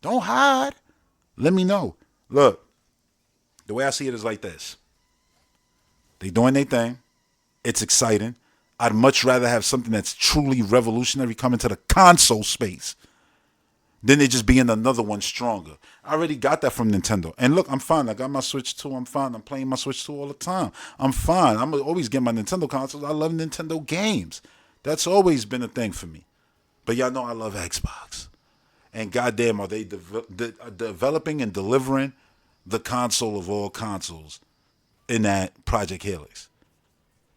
Don't hide. Let me know. Look, the way I see it is like this. They doing their thing. It's exciting. I'd much rather have something that's truly revolutionary come into the console space than it just being another one stronger. I already got that from Nintendo. And look, I'm fine. I got my Switch 2. I'm fine. I'm playing my Switch 2 all the time. I'm fine. I'm always get my Nintendo consoles. I love Nintendo games. That's always been a thing for me. But y'all know I love Xbox. And goddamn, are they developing and delivering the console of all consoles in that Project Helix.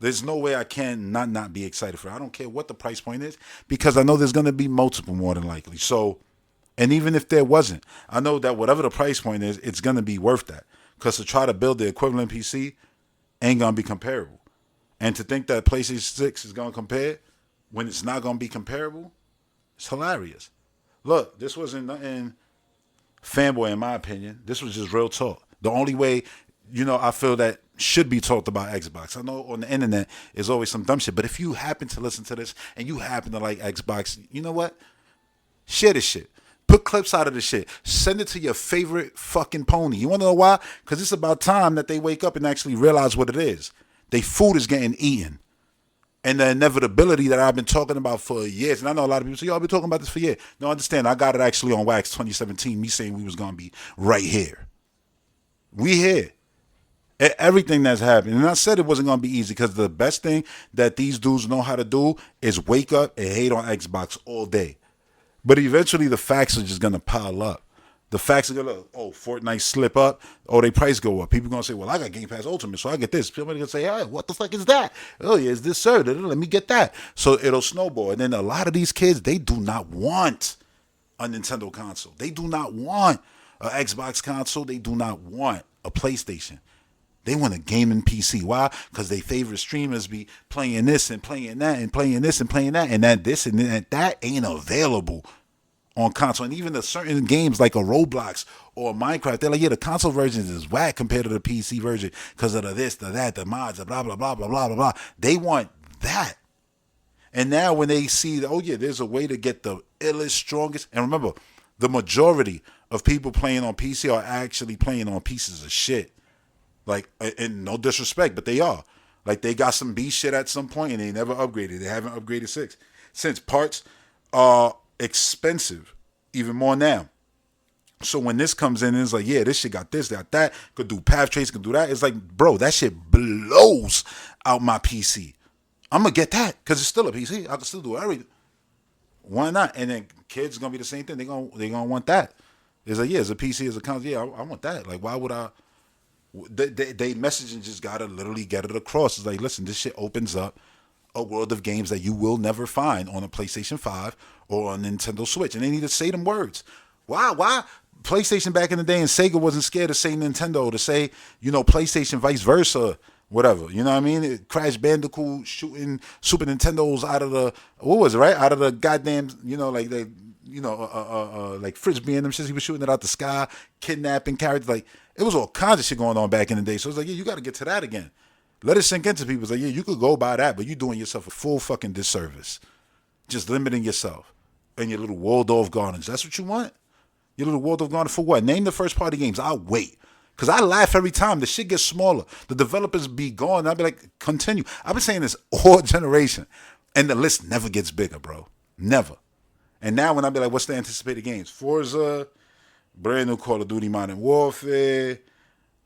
There's no way I can not be excited for it. I don't care what the price point is because I know there's going to be multiple more than likely. So, and even if there wasn't, I know that whatever the price point is, it's going to be worth that. Because to try to build the equivalent PC ain't going to be comparable. And to think that PlayStation 6 is going to compare when it's not going to be comparable, it's hilarious. Look, this wasn't nothing fanboy in my opinion. This was just real talk. The only way, I feel that should be talked about Xbox. I know on the internet is always some dumb shit, but if you happen to listen to this and you happen to like Xbox, you know what? Share this shit. Put clips out of the shit. Send it to your favorite fucking pony. You want to know why? Because it's about time that they wake up and actually realize what it is. Their food is getting eaten. And the inevitability that I've been talking about for years. And I know a lot of people say, y'all been talking about this for years. No, understand, I got it actually on wax 2017, me saying we was going to be right here. We here. Everything that's happened. And I said it wasn't going to be easy because the best thing that these dudes know how to do is wake up and hate on Xbox all day. But eventually the facts are just going to pile up. The facts are going to, oh, Fortnite slip up. Oh, they price go up. People going to say, well, I got Game Pass Ultimate, so I get this. People going to say, hey, what the fuck is that? Oh, yeah, is this sir? Let me get that. So it'll snowball. And then a lot of these kids, they do not want a Nintendo console. They do not want an Xbox console. They do not want a PlayStation. They want a gaming PC. Why? Because they favorite streamers be playing this and playing that and playing this and playing that, and that this and that ain't available on console. And even the certain games like a Roblox or Minecraft, they're like, yeah, the console version is whack compared to the PC version because of the this, the that, the mods, the blah, blah, blah, blah, blah, blah, blah. They want that. And now when they see, oh yeah, there's a way to get the illest, strongest, and remember, the majority of people playing on PC are actually playing on pieces of shit. Like, and no disrespect, but they are. Like, they got some B shit at some point and they never upgraded. They haven't upgraded since. Parts are expensive, even more now. So when this comes in, it's like, yeah, this shit got this, got that, could do path trace, could do that. It's like, bro, that shit blows out my PC. I'm going to get that because it's still a PC. I can still do everything. Why not? And then kids going to be the same thing. They're gonna want that. It's like, yeah, it's a PC, it's a console. Yeah, I want that. Like, why would I? They messaging just gotta literally get it across. It's like, listen, this shit opens up a world of games that you will never find on a PlayStation 5 or on Nintendo Switch. And they need to say them words. Why? PlayStation back in the day and Sega wasn't scared to say Nintendo, to say, PlayStation vice versa, whatever. You know what I mean? Crash Bandicoot shooting Super Nintendos out of the, what was it, right? Out of the goddamn, like they, like Frisbee and them shit, he was shooting it out the sky, kidnapping characters. Like, it was all kinds of shit going on back in the day. So it's like, yeah, you got to get to that again. Let it sink into people. It's like, yeah, you could go by that, but you're doing yourself a full fucking disservice. Just limiting yourself and your little Waldorf Gardens. That's what you want? Your little Waldorf Garden for what? Name the first party games. I'll wait. Because I laugh every time. The shit gets smaller. The developers be gone. I'll be like, continue. I've been saying this all generation. And the list never gets bigger, bro. Never. And now when I be like, what's the anticipated games? Forza, brand new Call of Duty Modern Warfare.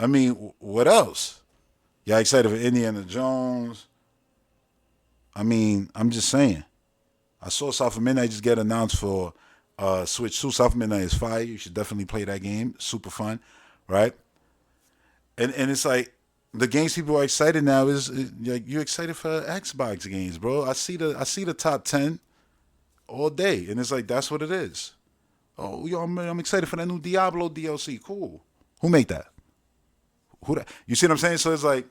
I mean, what else? Y'all excited for Indiana Jones? I mean, I'm just saying. I saw South of Midnight just get announced for Switch 2. South of Midnight is fire. You should definitely play that game. Super fun, right? And it's like, the games people are excited now is like, you excited for Xbox games, bro. I see the top 10 all day, and it's like, that's what it is. Oh, yo, I'm excited for that new Diablo DLC. Cool. Who made that? Who that? You see what I'm saying? So it's like,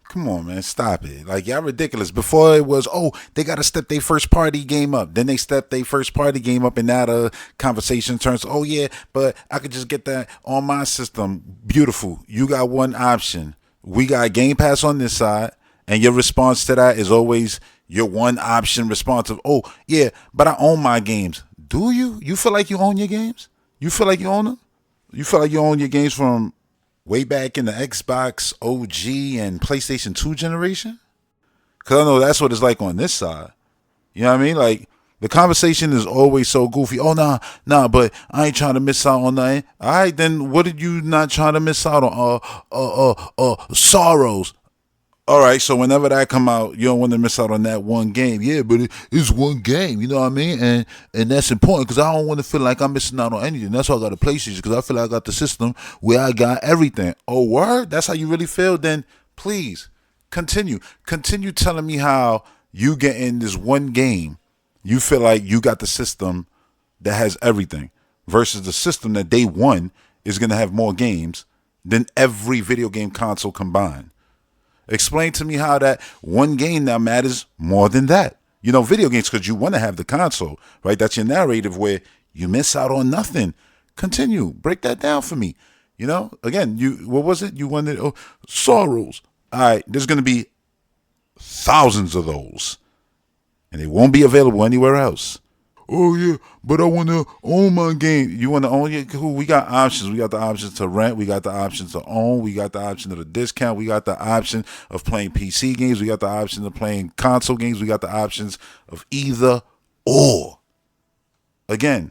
come on, man, stop it. Like, y'all ridiculous. Before it was, oh, they got to step their first party game up. Then they step their first party game up, and now the conversation turns, oh, yeah, but I could just get that on my system. Beautiful. You got one option. We got Game Pass on this side, and your response to that is always your one option response of, oh, yeah, but I own my games. Do you? You feel like you own your games? You feel like you own them? You feel like you own your games from way back in the Xbox OG and PlayStation 2 generation? Because I know that's what it's like on this side. You know what I mean? Like, the conversation is always so goofy. Oh, nah, but I ain't trying to miss out on nothing. All right, then what did you not trying to miss out on? Sorrows. All right, so whenever that come out, you don't want to miss out on that one game. Yeah, but it's one game, you know what I mean? And that's important because I don't want to feel like I'm missing out on anything. That's why I got a PlayStation, because I feel like I got the system where I got everything. Oh, word? That's how you really feel? Then please, continue. Continue telling me how you get in this one game. You feel like you got the system that has everything versus the system that day one is going to have more games than every video game console combined. Explain to me how that one game now matters more than that. You know, video games, because you want to have the console, right? That's your narrative where you miss out on nothing. Continue. Break that down for me. You know, again, what was it? You wanted, sorrows. All right, there's going to be thousands of those. And they won't be available anywhere else. oh yeah, but I want to own my game. You want to own your? Cool. We got options. We got the options to rent. We got the options to own. We got the option of the discount. We got the option of playing PC games. We got the option of playing console games. We got the options of either or. Again,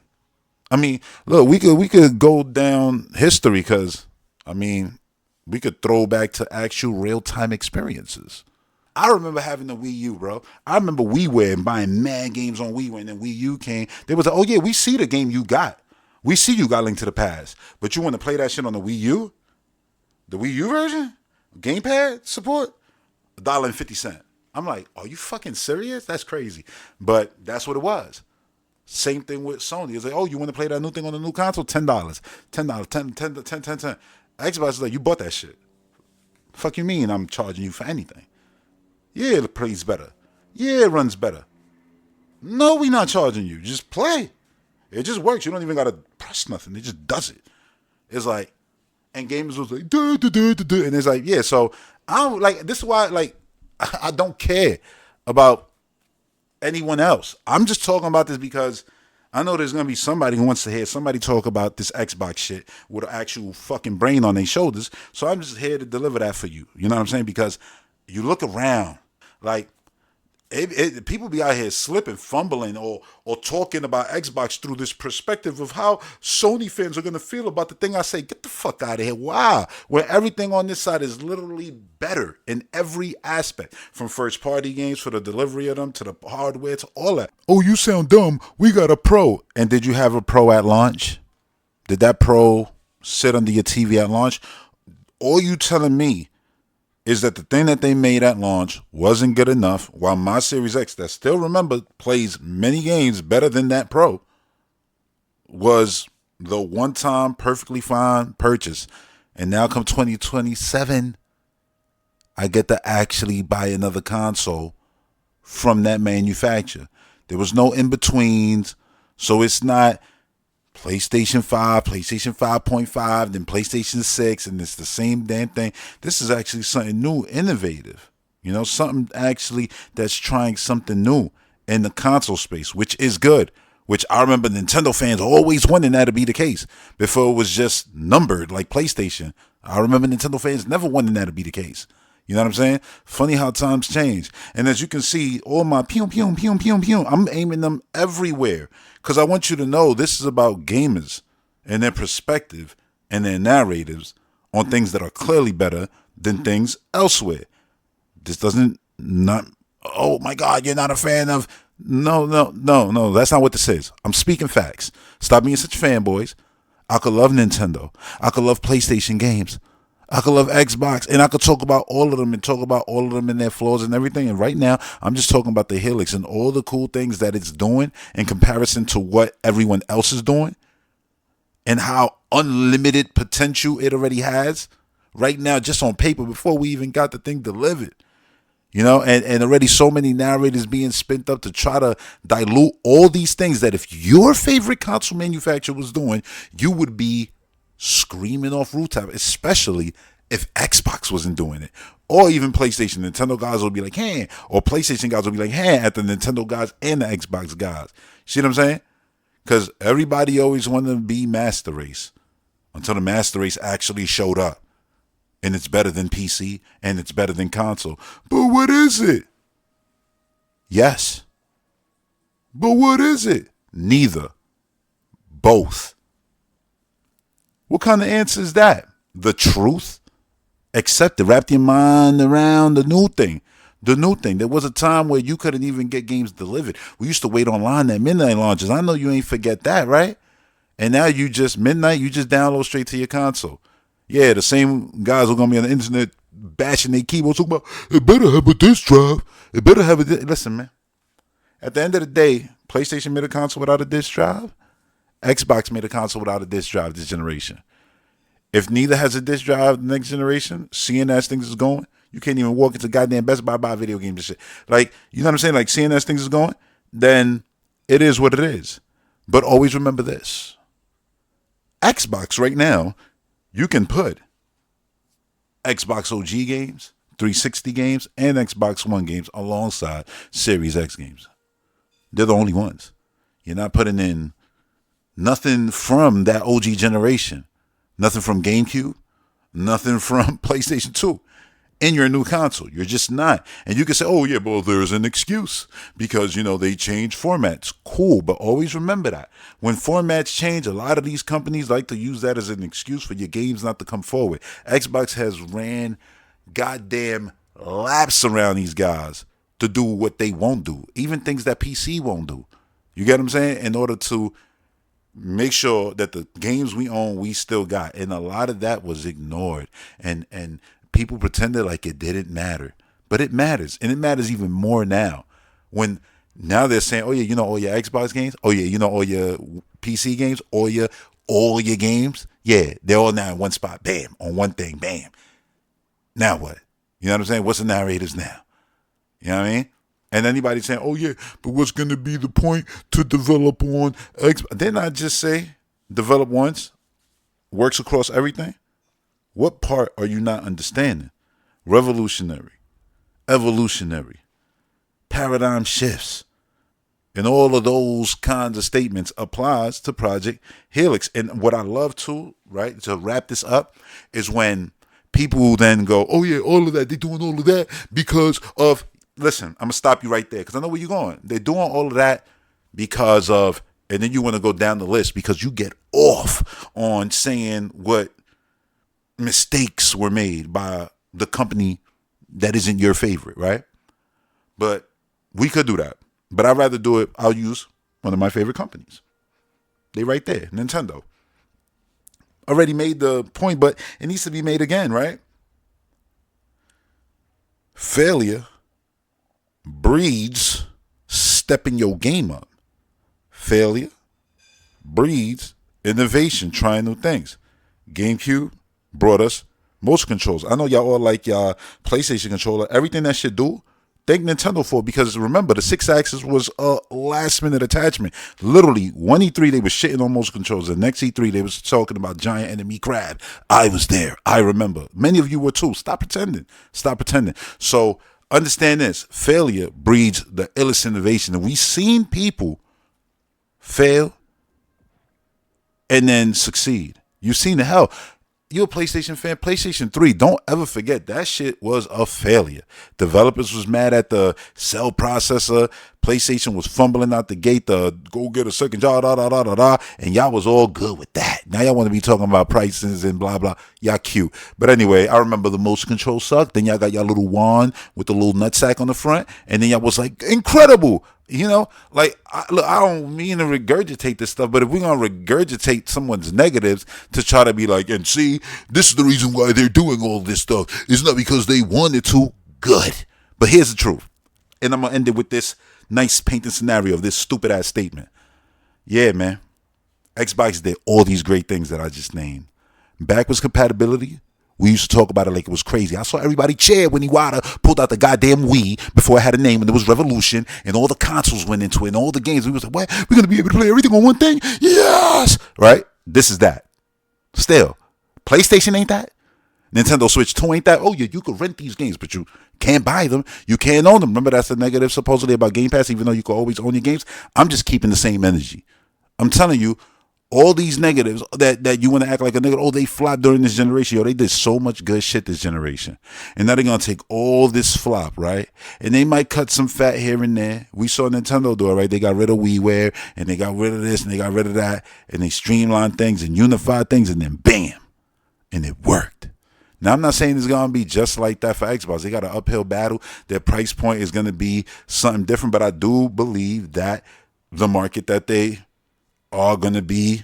I mean, look, we could go down history because, I mean, we could throw back to actual real time experiences. I remember having the Wii U, bro. I remember WiiWare and buying mad games on Wii when the Wii U came. They was like, oh yeah, we see the game you got. We see you got Link to the Past. But you want to play that shit on the Wii U? The Wii U version? Gamepad support? $1.50. I'm like, are you fucking serious? That's crazy. But that's what it was. Same thing with Sony. It's like, oh, you want to play that new thing on the new console? $10. $10, 10. Xbox is like, you bought that shit. Fuck you mean I'm charging you for anything? Yeah, it plays better. Yeah, it runs better. No, we not charging you. Just play. It just works. You don't even gotta press nothing. It just does it. It's like, and gamers was like, duh, duh, duh, duh, duh. And it's like, yeah. So I don't like. This is why, like, I don't care about anyone else. I'm just talking about this because I know there's gonna be somebody who wants to hear somebody talk about this Xbox shit with an actual fucking brain on their shoulders. So I'm just here to deliver that for you. You know what I'm saying? Because you look around, like people be out here slipping, fumbling, or talking about Xbox through this perspective of how Sony fans are gonna feel about the thing I say. Get the fuck out of here! Wow, where everything on this side is literally better in every aspect, from first party games for the delivery of them to the hardware to all that. Oh, you sound dumb. We got a Pro, and did you have a Pro at launch? Did that Pro sit under your TV at launch? All you telling me is that the thing that they made at launch wasn't good enough, while my Series X, that still remember plays many games better than that Pro, was the one-time perfectly fine purchase. And now come 2027, I get to actually buy another console from that manufacturer. There was no in-betweens, so it's not PlayStation 5, PlayStation 5.5, then PlayStation 6, and it's the same damn thing. This is actually something new, innovative. You know, something actually that's trying something new in the console space, which is good. Which I remember Nintendo fans always wanting that to be the case before it was just numbered like PlayStation. I remember Nintendo fans never wanting that to be the case. You know what I'm saying? Funny how times change. And as you can see, all my pew, pew, pew, pew, pew, I'm aiming them everywhere. Because I want you to know this is about gamers and their perspective and their narratives on things that are clearly better than things elsewhere. This doesn't not, oh my God, you're not a fan of, no, that's not what this is. I'm speaking facts. Stop being such fanboys. I could love Nintendo. I could love PlayStation games. I could love Xbox, and I could talk about all of them and talk about all of them and their flaws and everything. And right now, I'm just talking about the Helix and all the cool things that it's doing in comparison to what everyone else is doing and how unlimited potential it already has right now, just on paper, before we even got the thing delivered. You know, and already so many narrators being spent up to try to dilute all these things that if your favorite console manufacturer was doing, you would be screaming off rooftop, especially if Xbox wasn't doing it, or even PlayStation. Nintendo guys will be like, hey, or PlayStation guys will be like, hey, at the Nintendo guys and the Xbox guys. See what I'm saying? Because everybody always wanted to be Master Race until the Master Race actually showed up, and it's better than PC and it's better than console. But what is it? Yes. But what is it? Neither. Both. What kind of answer is that? The truth? Accept it. Wrap your mind around the new thing. The new thing. There was a time where you couldn't even get games delivered. We used to wait online at midnight launches. I know you ain't forget that, right? And now you just midnight, you just download straight to your console. Yeah, the same guys who are going to be on the internet bashing their keyboards talking about, it better have a disk drive. It better have a disk. Listen, man. At the end of the day, PlayStation made a console without a disk drive. Xbox made a console without a disk drive this generation. If neither has a disk drive the next generation, seeing as things is going, you can't even walk into goddamn Best Buy, buy video games and shit. Like, you know what I'm saying? Like, seeing as things is going, then it is what it is. But always remember this. Xbox right now, you can put Xbox OG games, 360 games, and Xbox One games alongside Series X games. They're the only ones. You're not putting in nothing from that OG generation. Nothing from GameCube. Nothing from PlayStation 2 in your new console. You're just not. And you can say, oh, yeah, well, there's an excuse because, they change formats. Cool, but always remember that. When formats change, a lot of these companies like to use that as an excuse for your games not to come forward. Xbox has ran goddamn laps around these guys to do what they won't do, even things that PC won't do. You get what I'm saying? In order to make sure that the games we own, we still got. And a lot of that was ignored. And people pretended like it didn't matter. But it matters. And it matters even more now. When now they're saying, oh yeah, all your Xbox games? Oh yeah, all your PC games? All your games? Yeah, they're all now in one spot. Bam. On one thing. Bam. Now what? You know what I'm saying? What's the narrators now? You know what I mean? And anybody saying, oh yeah, but what's going to be the point to develop on Xbox? Didn't I just say develop once, works across everything? What part are you not understanding? Revolutionary, evolutionary, paradigm shifts, and all of those kinds of statements applies to Project Helix. And what I love too, right, to wrap this up, is when people then go, oh yeah, all of that, they're doing all of that because of, listen, I'm going to stop you right there because I know where you're going. They're doing all of that because of, and then you want to go down the list because you get off on saying what mistakes were made by the company that isn't your favorite, right? But we could do that. But I'd rather do it, I'll use one of my favorite companies. They right there, Nintendo. Already made the point, but it needs to be made again, right? Failure breeds stepping your game up. Failure breeds innovation, trying new things. GameCube brought us motion controls. I know y'all all like y'all PlayStation controller. Everything that should do, thank Nintendo for, because remember, the 6-axis was a last-minute attachment. Literally, one E3, they were shitting on motion controls. The next E3, they was talking about giant enemy crab. I was there. I remember. Many of you were too. Stop pretending. Stop pretending. So, understand this. Failure breeds the illest innovation. And we've seen people fail and then succeed. You've seen the hell. You're a PlayStation fan. PlayStation 3, don't ever forget, that shit was a failure. Developers was mad at the cell processor. PlayStation was fumbling out the gate to go get a second job, and y'all was all good with that. Now y'all want to be talking about prices and blah, blah. Y'all cute. But anyway, I remember the motion control sucked. Then y'all got y'all little wand with the little nutsack on the front. And then y'all was like, incredible. Like, look, I don't mean to regurgitate this stuff, but if we're going to regurgitate someone's negatives to try to be like, and see, this is the reason why they're doing all this stuff. It's not because they wanted to. Good. But here's the truth. And I'm going to end it with this nice painting scenario of this stupid ass statement. Yeah, man. Xbox did all these great things that I just named. Backwards compatibility. We used to talk about it like it was crazy. I saw everybody cheer when Iwata pulled out the goddamn Wii before it had a name, and it was Revolution, and all the consoles went into it, and all the games. We was like, what? We're going to be able to play everything on one thing? Yes! Right? This is that. Still, PlayStation ain't that. Nintendo Switch 2 ain't that. Oh, yeah, you could rent these games, but you can't buy them. You can't own them. Remember, that's the negative supposedly about Game Pass, even though you can always own your games. I'm just keeping the same energy. I'm telling you, all these negatives that you want to act like a nigga, oh, they flopped during this generation. Yo, they did so much good shit this generation. And now they're going to take all this flop, right? And they might cut some fat here and there. We saw Nintendo do it, right? They got rid of WiiWare, and they got rid of this, and they got rid of that, and they streamlined things and unified things, and then bam, and it worked. Now, I'm not saying it's going to be just like that for Xbox. They got an uphill battle. Their price point is going to be something different, but I do believe that the market that they are going to be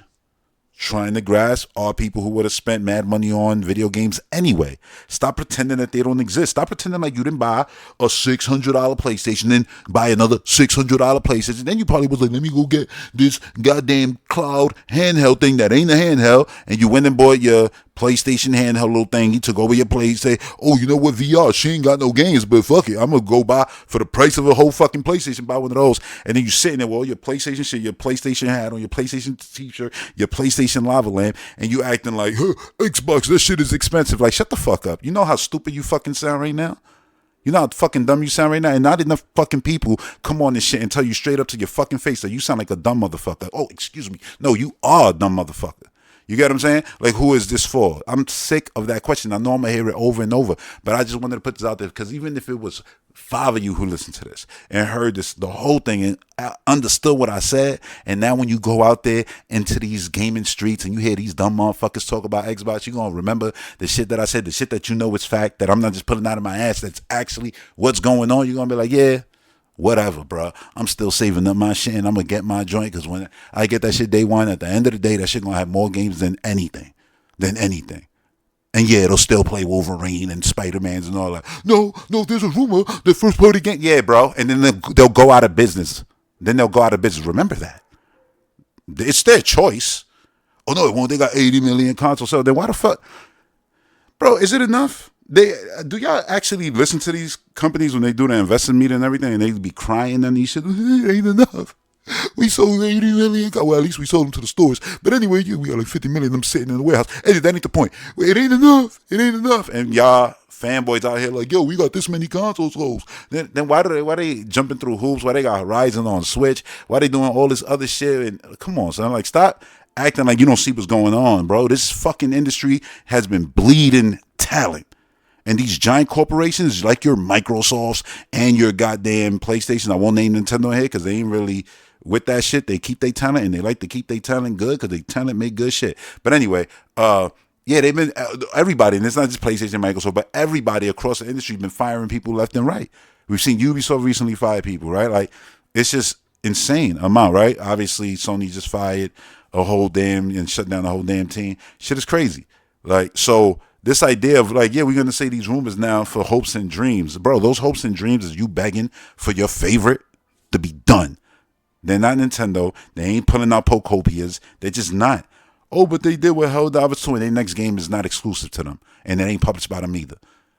trying to grasp are people who would have spent mad money on video games anyway. Stop pretending that they don't exist. Stop pretending like you didn't buy a $600 PlayStation, then buy another $600 PlayStation. Then you probably was like, let me go get this goddamn cloud handheld thing that ain't a handheld. And you went and bought your PlayStation handheld little thing. He took over your place. Say, oh, you know what, VR? She ain't got no games, but fuck it. I'm going to go buy for the price of a whole fucking PlayStation, buy one of those. And then you sitting there with all your PlayStation shit, your PlayStation hat on, your PlayStation t-shirt, your PlayStation lava lamp, and you acting like, huh, Xbox, this shit is expensive. Like, shut the fuck up. You know how stupid you fucking sound right now? You know how fucking dumb you sound right now? And not enough fucking people come on this shit and tell you straight up to your fucking face that you sound like a dumb motherfucker. Oh, excuse me. No, you are a dumb motherfucker. You get what I'm saying? Like, who is this for? I'm sick of that question. I know I'm going to hear it over and over, but I just wanted to put this out there because even if it was 5 of you who listened to this and heard this, the whole thing, and understood what I said, and now when you go out there into these gaming streets and you hear these dumb motherfuckers talk about Xbox, you're going to remember the shit that I said, the shit that you know is fact, that I'm not just putting out of my ass, that's actually what's going on. You're going to be like, yeah, whatever, bro. I'm still saving up my shit and I'm going to get my joint because when I get that shit day one, at the end of the day, that shit going to have more games than anything. And yeah, it'll still play Wolverine and Spider-Mans and all that. No, there's a rumor that first party game. Yeah, bro. And then they'll go out of business. Remember that. It's their choice. Oh, no, it won't. They got 80 million consoles. So then why the fuck? Bro, is it enough? Do y'all actually listen to these companies when they do the investment meeting and everything, and they be crying and these shit? It ain't enough. We sold 80 million. Well, at least we sold them to the stores. But anyway, we got like 50 million of them sitting in the warehouse. Hey, that ain't the point. It ain't enough. And y'all fanboys out here like, yo, we got this many consoles sold. Then why they jumping through hoops? Why they got Horizon on Switch? Why they doing all this other shit? And come on, son. Like, stop acting like you don't see what's going on, bro. This fucking industry has been bleeding talent. And these giant corporations like your Microsofts and your goddamn PlayStation, I won't name Nintendo here because they ain't really with that shit. They keep their talent and they like to keep their talent good because they talent make good shit. But anyway, yeah, they've been, everybody, and it's not just PlayStation, Microsoft, but everybody across the industry been firing people left and right. We've seen Ubisoft recently fire people, right? Like, it's just insane amount, right? Obviously, Sony just fired a whole damn and shut down the whole damn team. Shit is crazy. Like, so this idea of like, yeah, we're going to say these rumors now for hopes and dreams. Bro, those hopes and dreams is you begging for your favorite to be done. They're not Nintendo. They ain't pulling out Pocopias. They're just not. Oh, but they did what Helldivers 2 and their next game is not exclusive to them. And it ain't published by them either.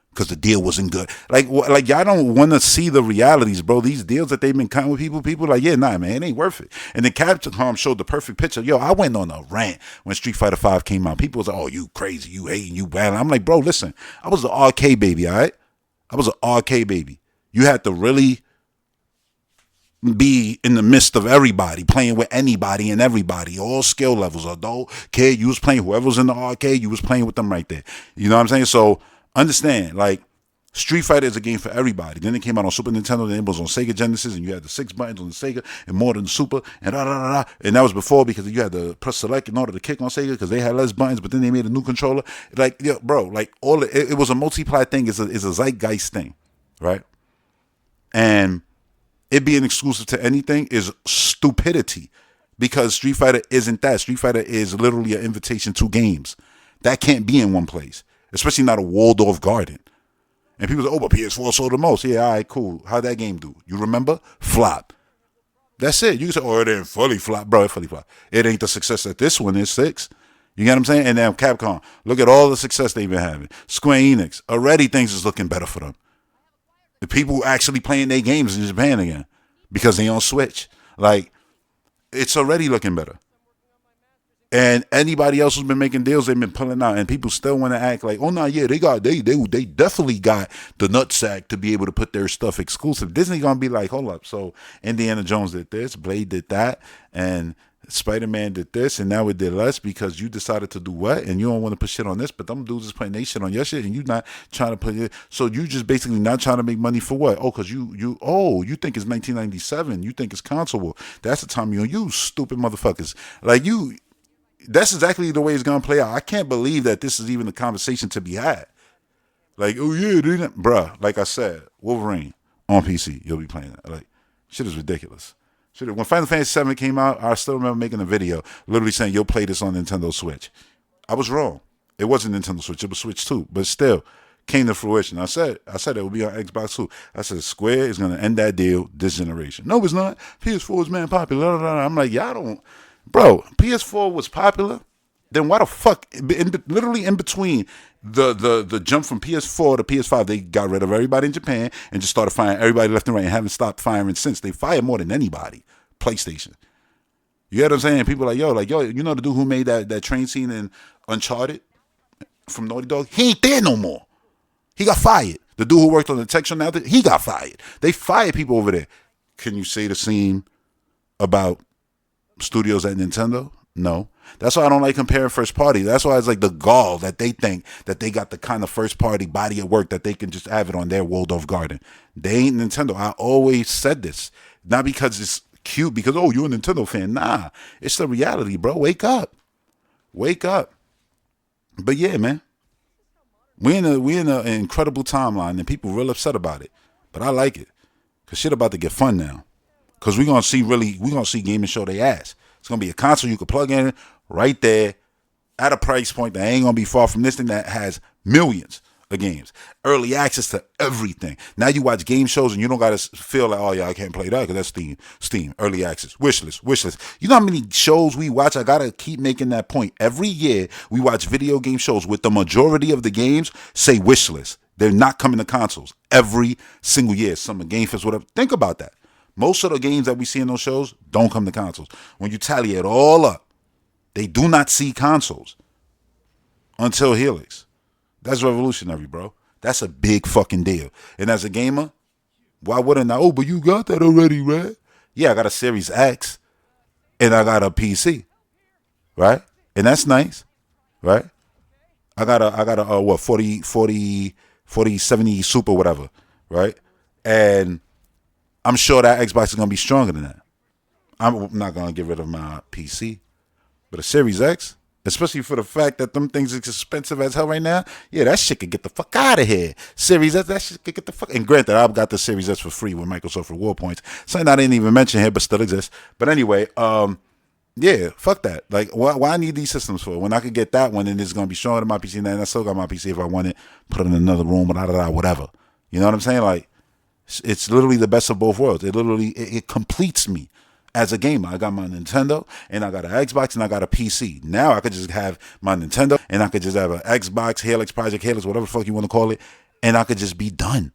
Because the deal wasn't good. Like y'all don't want to see the realities, bro. These deals that they've been cutting with people like, yeah, nah, man, it ain't worth it. And then Capcom showed the perfect picture. Yo, I went on a rant when Street Fighter 5 came out. People was like, oh, you crazy, you hating, you bad. I'm like, bro, listen, I was an arcade baby, all right? I was an arcade baby. You had to really be in the midst of everybody, playing with anybody and everybody, all skill levels. Although, kid, you was playing, whoever was in the arcade, you was playing with them right there. You know what I'm saying? So, understand, like, Street Fighter is a game for everybody. Then it came out on Super Nintendo, then it was on Sega Genesis, and you had the 6 buttons on the Sega, and more than the Super, and And that was before because you had to press select in order to kick on Sega because they had less buttons, but then they made a new controller. Like, yo, bro, like, it was a multiply thing. It's a zeitgeist thing, right? And it being exclusive to anything is stupidity because Street Fighter isn't that. Street Fighter is literally an invitation to games. That can't be in one place, especially not a walled-off garden. And people say, oh, but PS4 sold the most. Yeah, all right, cool. How'd that game do? You remember? Flop. That's it. You can say, oh, it ain't fully flop. Bro, it fully flop. It ain't the success that this one is, 6. You get what I'm saying? And then Capcom, look at all the success they've been having. Square Enix, already things is looking better for them. The people actually playing their games in Japan again because they on Switch. Like, it's already looking better. And anybody else who's been making deals, they've been pulling out, and people still want to act like, oh no, yeah, they definitely got the nutsack to be able to put their stuff exclusive. Disney gonna be like, hold up, so Indiana Jones did this, Blade did that, and Spider-Man did this, and now it did less because you decided to do what, and you don't want to put shit on this, but them dudes is putting their shit on your shit, and you not trying to put it. So you just basically not trying to make money for what? Oh, because you think it's 1997, you think it's console. That's the time you stupid motherfuckers. Like you. That's exactly the way it's going to play out. I can't believe that this is even a conversation to be had. Like, oh, yeah, bruh, like I said, Wolverine on PC, you'll be playing that. Like, shit is ridiculous. When Final Fantasy VII came out, I still remember making a video literally saying, you'll play this on Nintendo Switch. I was wrong. It wasn't Nintendo Switch. It was Switch 2. But still, came to fruition. I said it would be on Xbox 2. I said, Square is going to end that deal this generation. No, it's not. PS4 is, man, popular. I'm like, y'all don't. Bro, PS4 was popular. Then why the fuck, literally in between the jump from PS4 to PS5, they got rid of everybody in Japan and just started firing everybody left and right and haven't stopped firing since. They fired more than anybody. PlayStation. You get what I'm saying? People are like, yo, you know the dude who made that train scene in Uncharted from Naughty Dog? He ain't there no more. He got fired. The dude who worked on the tech show now, he got fired. They fired people over there. Can you say the same about studios at Nintendo? No. That's why I don't like comparing first party. That's why it's like the gall that they think that they got the kind of first party body of work that they can just have it on their Waldorf Garden. They ain't Nintendo. I always said this. Not because it's cute, because, oh, you're a Nintendo fan. Nah. It's the reality, bro. Wake up. Wake up. But yeah, man. We in an incredible timeline and people real upset about it. But I like it. Cause shit about to get fun now. Cause we gonna see gaming show they ass. It's gonna be a console you can plug in right there at a price point that ain't gonna be far from this thing that has millions of games. Early access to everything. Now you watch game shows and you don't gotta feel like, oh yeah, I can't play that because that's Steam. Early access. Wishlist. You know how many shows we watch? I gotta keep making that point. Every year we watch video game shows with the majority of the games say wishlist. They're not coming to consoles every single year. Summer Game Fest, whatever. Think about that. Most of the games that we see in those shows don't come to consoles. When you tally it all up, they do not see consoles until Helix. That's revolutionary, bro. That's a big fucking deal. And as a gamer, why wouldn't I? Oh, but you got that already, right? Yeah, I got a Series X and I got a PC, right? And that's nice, right? I got a 4070 Super, whatever, right? And I'm sure that Xbox is going to be stronger than that. I'm not going to get rid of my PC. But a Series X, especially for the fact that them things is expensive as hell right now, yeah, that shit could get the fuck out of here. Series X, that shit could get the fuck. And granted, I've got the Series S for free with Microsoft Reward Points. Something I didn't even mention here, but still exists. But anyway, yeah, fuck that. Like, why I need these systems for? When I could get that one and it's going to be stronger than my PC, and I still got my PC if I want it, put it in another room, whatever. You know what I'm saying? Like, it's literally the best of both worlds. It completes me as a gamer. I got my Nintendo and I got an Xbox and I got a PC. Now I could just have my Nintendo and I could just have an Xbox, Helix, Project Helix, whatever the fuck you want to call it, and I could just be done.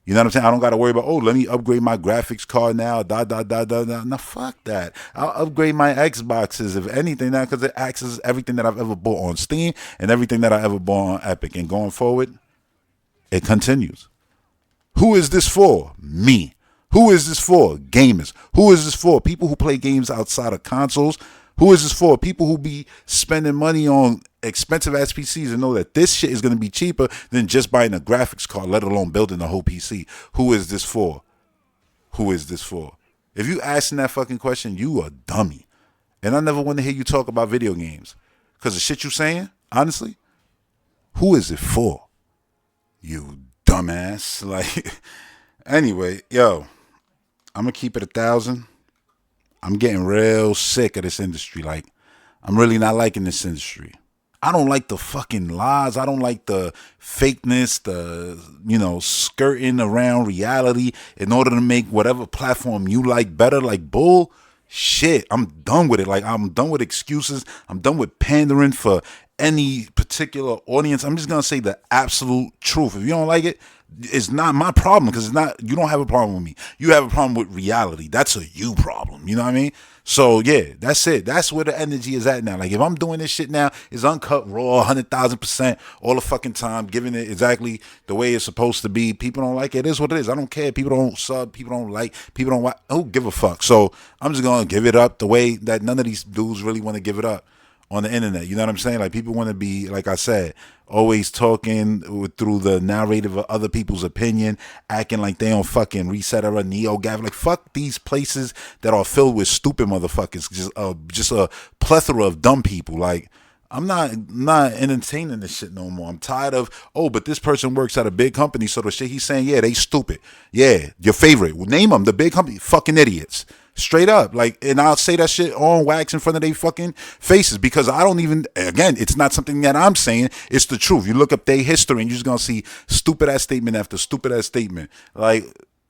You know what I'm saying? I don't got to worry about, oh, let me upgrade my graphics card now, No, fuck that. I'll upgrade my Xboxes, if anything, now, because it accesses everything that I've ever bought on Steam and everything that I ever bought on Epic. And going forward, it continues. Who is this for? Me. Who is this for? Gamers. Who is this for? People who play games outside of consoles. Who is this for? People who be spending money on expensive ass PCs and know that this shit is going to be cheaper than just buying a graphics card, let alone building a whole PC. Who is this for? Who is this for? If you asking that fucking question, you a dummy. And I never want to hear you talk about video games. Because the shit you saying, honestly, who is it for? You dumbass. Like, anyway, yo, I'm going to keep it 1,000. I'm getting real sick of this industry. Like, I'm really not liking this industry. I don't like the fucking lies. I don't like the fakeness, the, skirting around reality in order to make whatever platform you like better. Like, bull shit. I'm done with it. Like, I'm done with excuses. I'm done with pandering for any particular audience. I'm just going to say the absolute truth. If you don't like it, it's not my problem, because you don't have a problem with me. You have a problem with reality. That's a you problem. You know what I mean? So yeah, that's it. That's where the energy is at now. Like, if I'm doing this shit now, it's uncut, raw, 100,000% all the fucking time, giving it exactly the way it's supposed to be. People don't like it. It is what it is. I don't care. People don't sub. People don't like. People don't watch. Who give a fuck? So I'm just gonna give it up the way that none of these dudes really want to give it up on the internet. You know what I'm saying? Like, people want to be, like I said, always talking through the narrative of other people's opinion, acting like they on fucking Reset or a NeoGAF. Like, fuck these places that are filled with stupid motherfuckers. Just a plethora of dumb people. Like, I'm not entertaining this shit no more. I'm tired of, oh, but this person works at a big company, so the shit he's saying, yeah, they stupid. Yeah, your favorite. Name them, the big company. Fucking idiots. Straight up. Like, and I'll say that shit on wax in front of their fucking faces, because I don't even, again, it's not something that I'm saying. It's the truth. You look up their history and you're just going to see stupid ass statement after stupid ass statement. Like,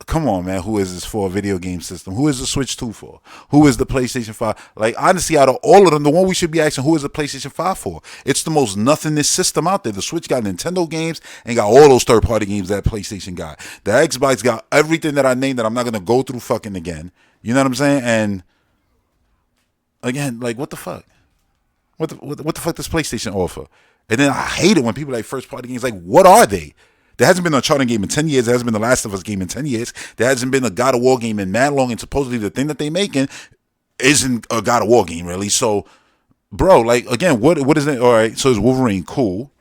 come on, man. Who is this for? A video game system? Who is the Switch 2 for? Who is the PlayStation 5? Like, honestly, out of all of them, the one we should be asking, who is the PlayStation 5 for? It's the most nothingness system out there. The Switch got Nintendo games and got all those third-party games that PlayStation got. The Xbox got everything that I named that I'm not going to go through fucking again. You know what I'm saying? And again, like, what the fuck? What the fuck does PlayStation offer? And then I hate it when people like first party games. Like, what are they? There hasn't been a Uncharted game in 10 years. There hasn't been a Last of Us game in 10 years. There hasn't been a God of War game in mad long. And supposedly the thing that they making isn't a God of War game, really. So, bro, like, again, what is it? All right, so is Wolverine cool?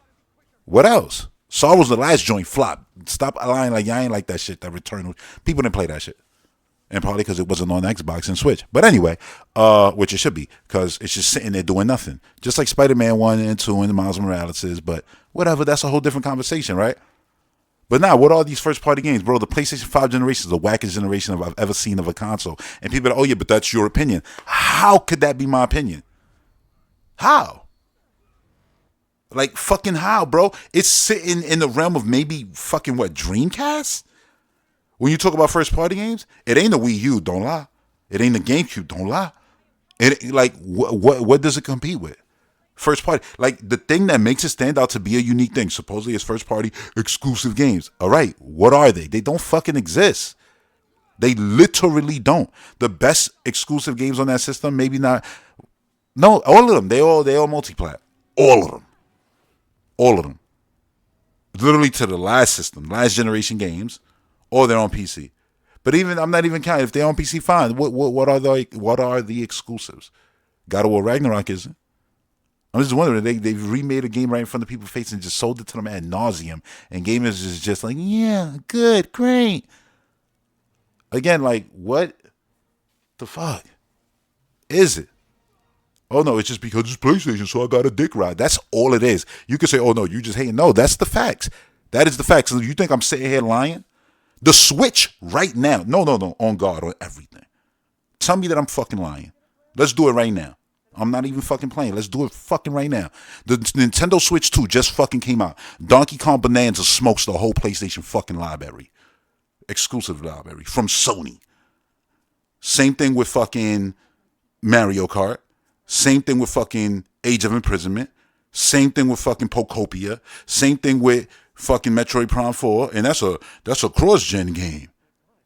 What else? Saw was the last joint flop. Stop lying like y'all ain't like that shit, that Returnal. People didn't play that shit. And probably because it wasn't on Xbox and Switch. But anyway, which it should be, because it's just sitting there doing nothing. Just like Spider-Man 1 and 2 and the Miles Morales is. But whatever, that's a whole different conversation, right? But now, what are these first-party games? Bro, the PlayStation 5 generation is the wackest generation I've ever seen of a console. And people are like, oh yeah, but that's your opinion. How could that be my opinion? How? Like, fucking how, bro? It's sitting in the realm of maybe fucking, what, Dreamcast? When you talk about first-party games, it ain't the Wii U, don't lie. It ain't the GameCube, don't lie. It, like, what does it compete with? First party. Like, the thing that makes it stand out to be a unique thing, supposedly is first party exclusive games. All right, what are they? They don't fucking exist. They literally don't. The best exclusive games on that system, maybe not. No, all of them. They all multi-plat. All of them. All of them. Literally to the last system, last generation games, or they're on PC. But even, I'm not even counting. If they're on PC, fine. What are the exclusives? God of War Ragnarok isn't. I'm just wondering, they've remade a game right in front of people's face and just sold it to them ad nauseum. And gamers is just like, yeah, good, great. Again, like, what the fuck is it? Oh, no, it's just because it's PlayStation, so I got a dick ride. That's all it is. You can say, oh, no, you just hating. No, that's the facts. That is the facts. So you think I'm sitting here lying? The Switch right now. No, on God, on everything. Tell me that I'm fucking lying. Let's do it right now. I'm not even fucking playing. Let's do it fucking right now. The Nintendo Switch 2 just fucking came out. Donkey Kong Bonanza smokes the whole PlayStation fucking library. Exclusive library from Sony. Same thing with fucking Mario Kart. Same thing with fucking Age of Imprisonment. Same thing with fucking Pokopia. Same thing with fucking Metroid Prime 4. And that's a cross-gen game.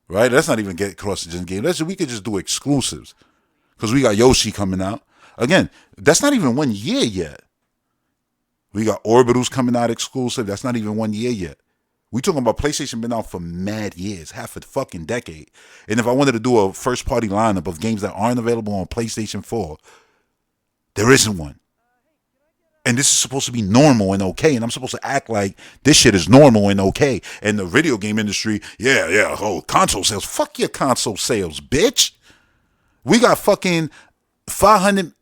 Right? That's not even a cross-gen game. We could just do exclusives. Because we got Yoshi coming out. Again, that's not even 1 year yet. We got Orbitals coming out exclusive. That's not even 1 year yet. We talking about PlayStation been out for mad years, half a fucking decade. And if I wanted to do a first party lineup of games that aren't available on PlayStation 4, there isn't one. And this is supposed to be normal and okay. And I'm supposed to act like this shit is normal and okay. And the video game industry, console sales. Fuck your console sales, bitch. We got fucking 500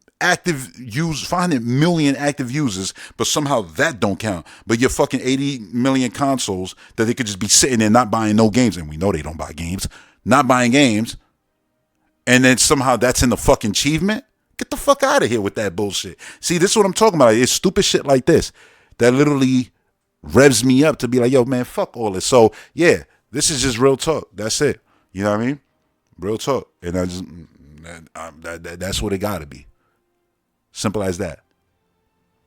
million active users, but somehow that don't count. But your fucking 80 million consoles that they could just be sitting there not buying no games, and we know they don't buy games, not buying games, and then somehow that's in the fucking achievement. Get the fuck out of here with that bullshit. See, this is what I'm talking about. It's stupid shit like this that literally revs me up to be like, yo, man, fuck all this. So yeah, this is just real talk. That's it. You know what I mean? Real talk. And that's what it gotta be. Simple as that.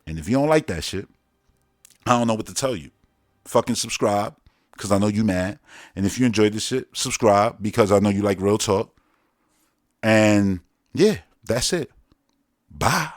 And if you don't like that shit, I don't know what to tell you. Fucking subscribe, because I know you mad. And if you enjoyed this shit, subscribe, because I know you like real talk. And yeah, that's it. Bye.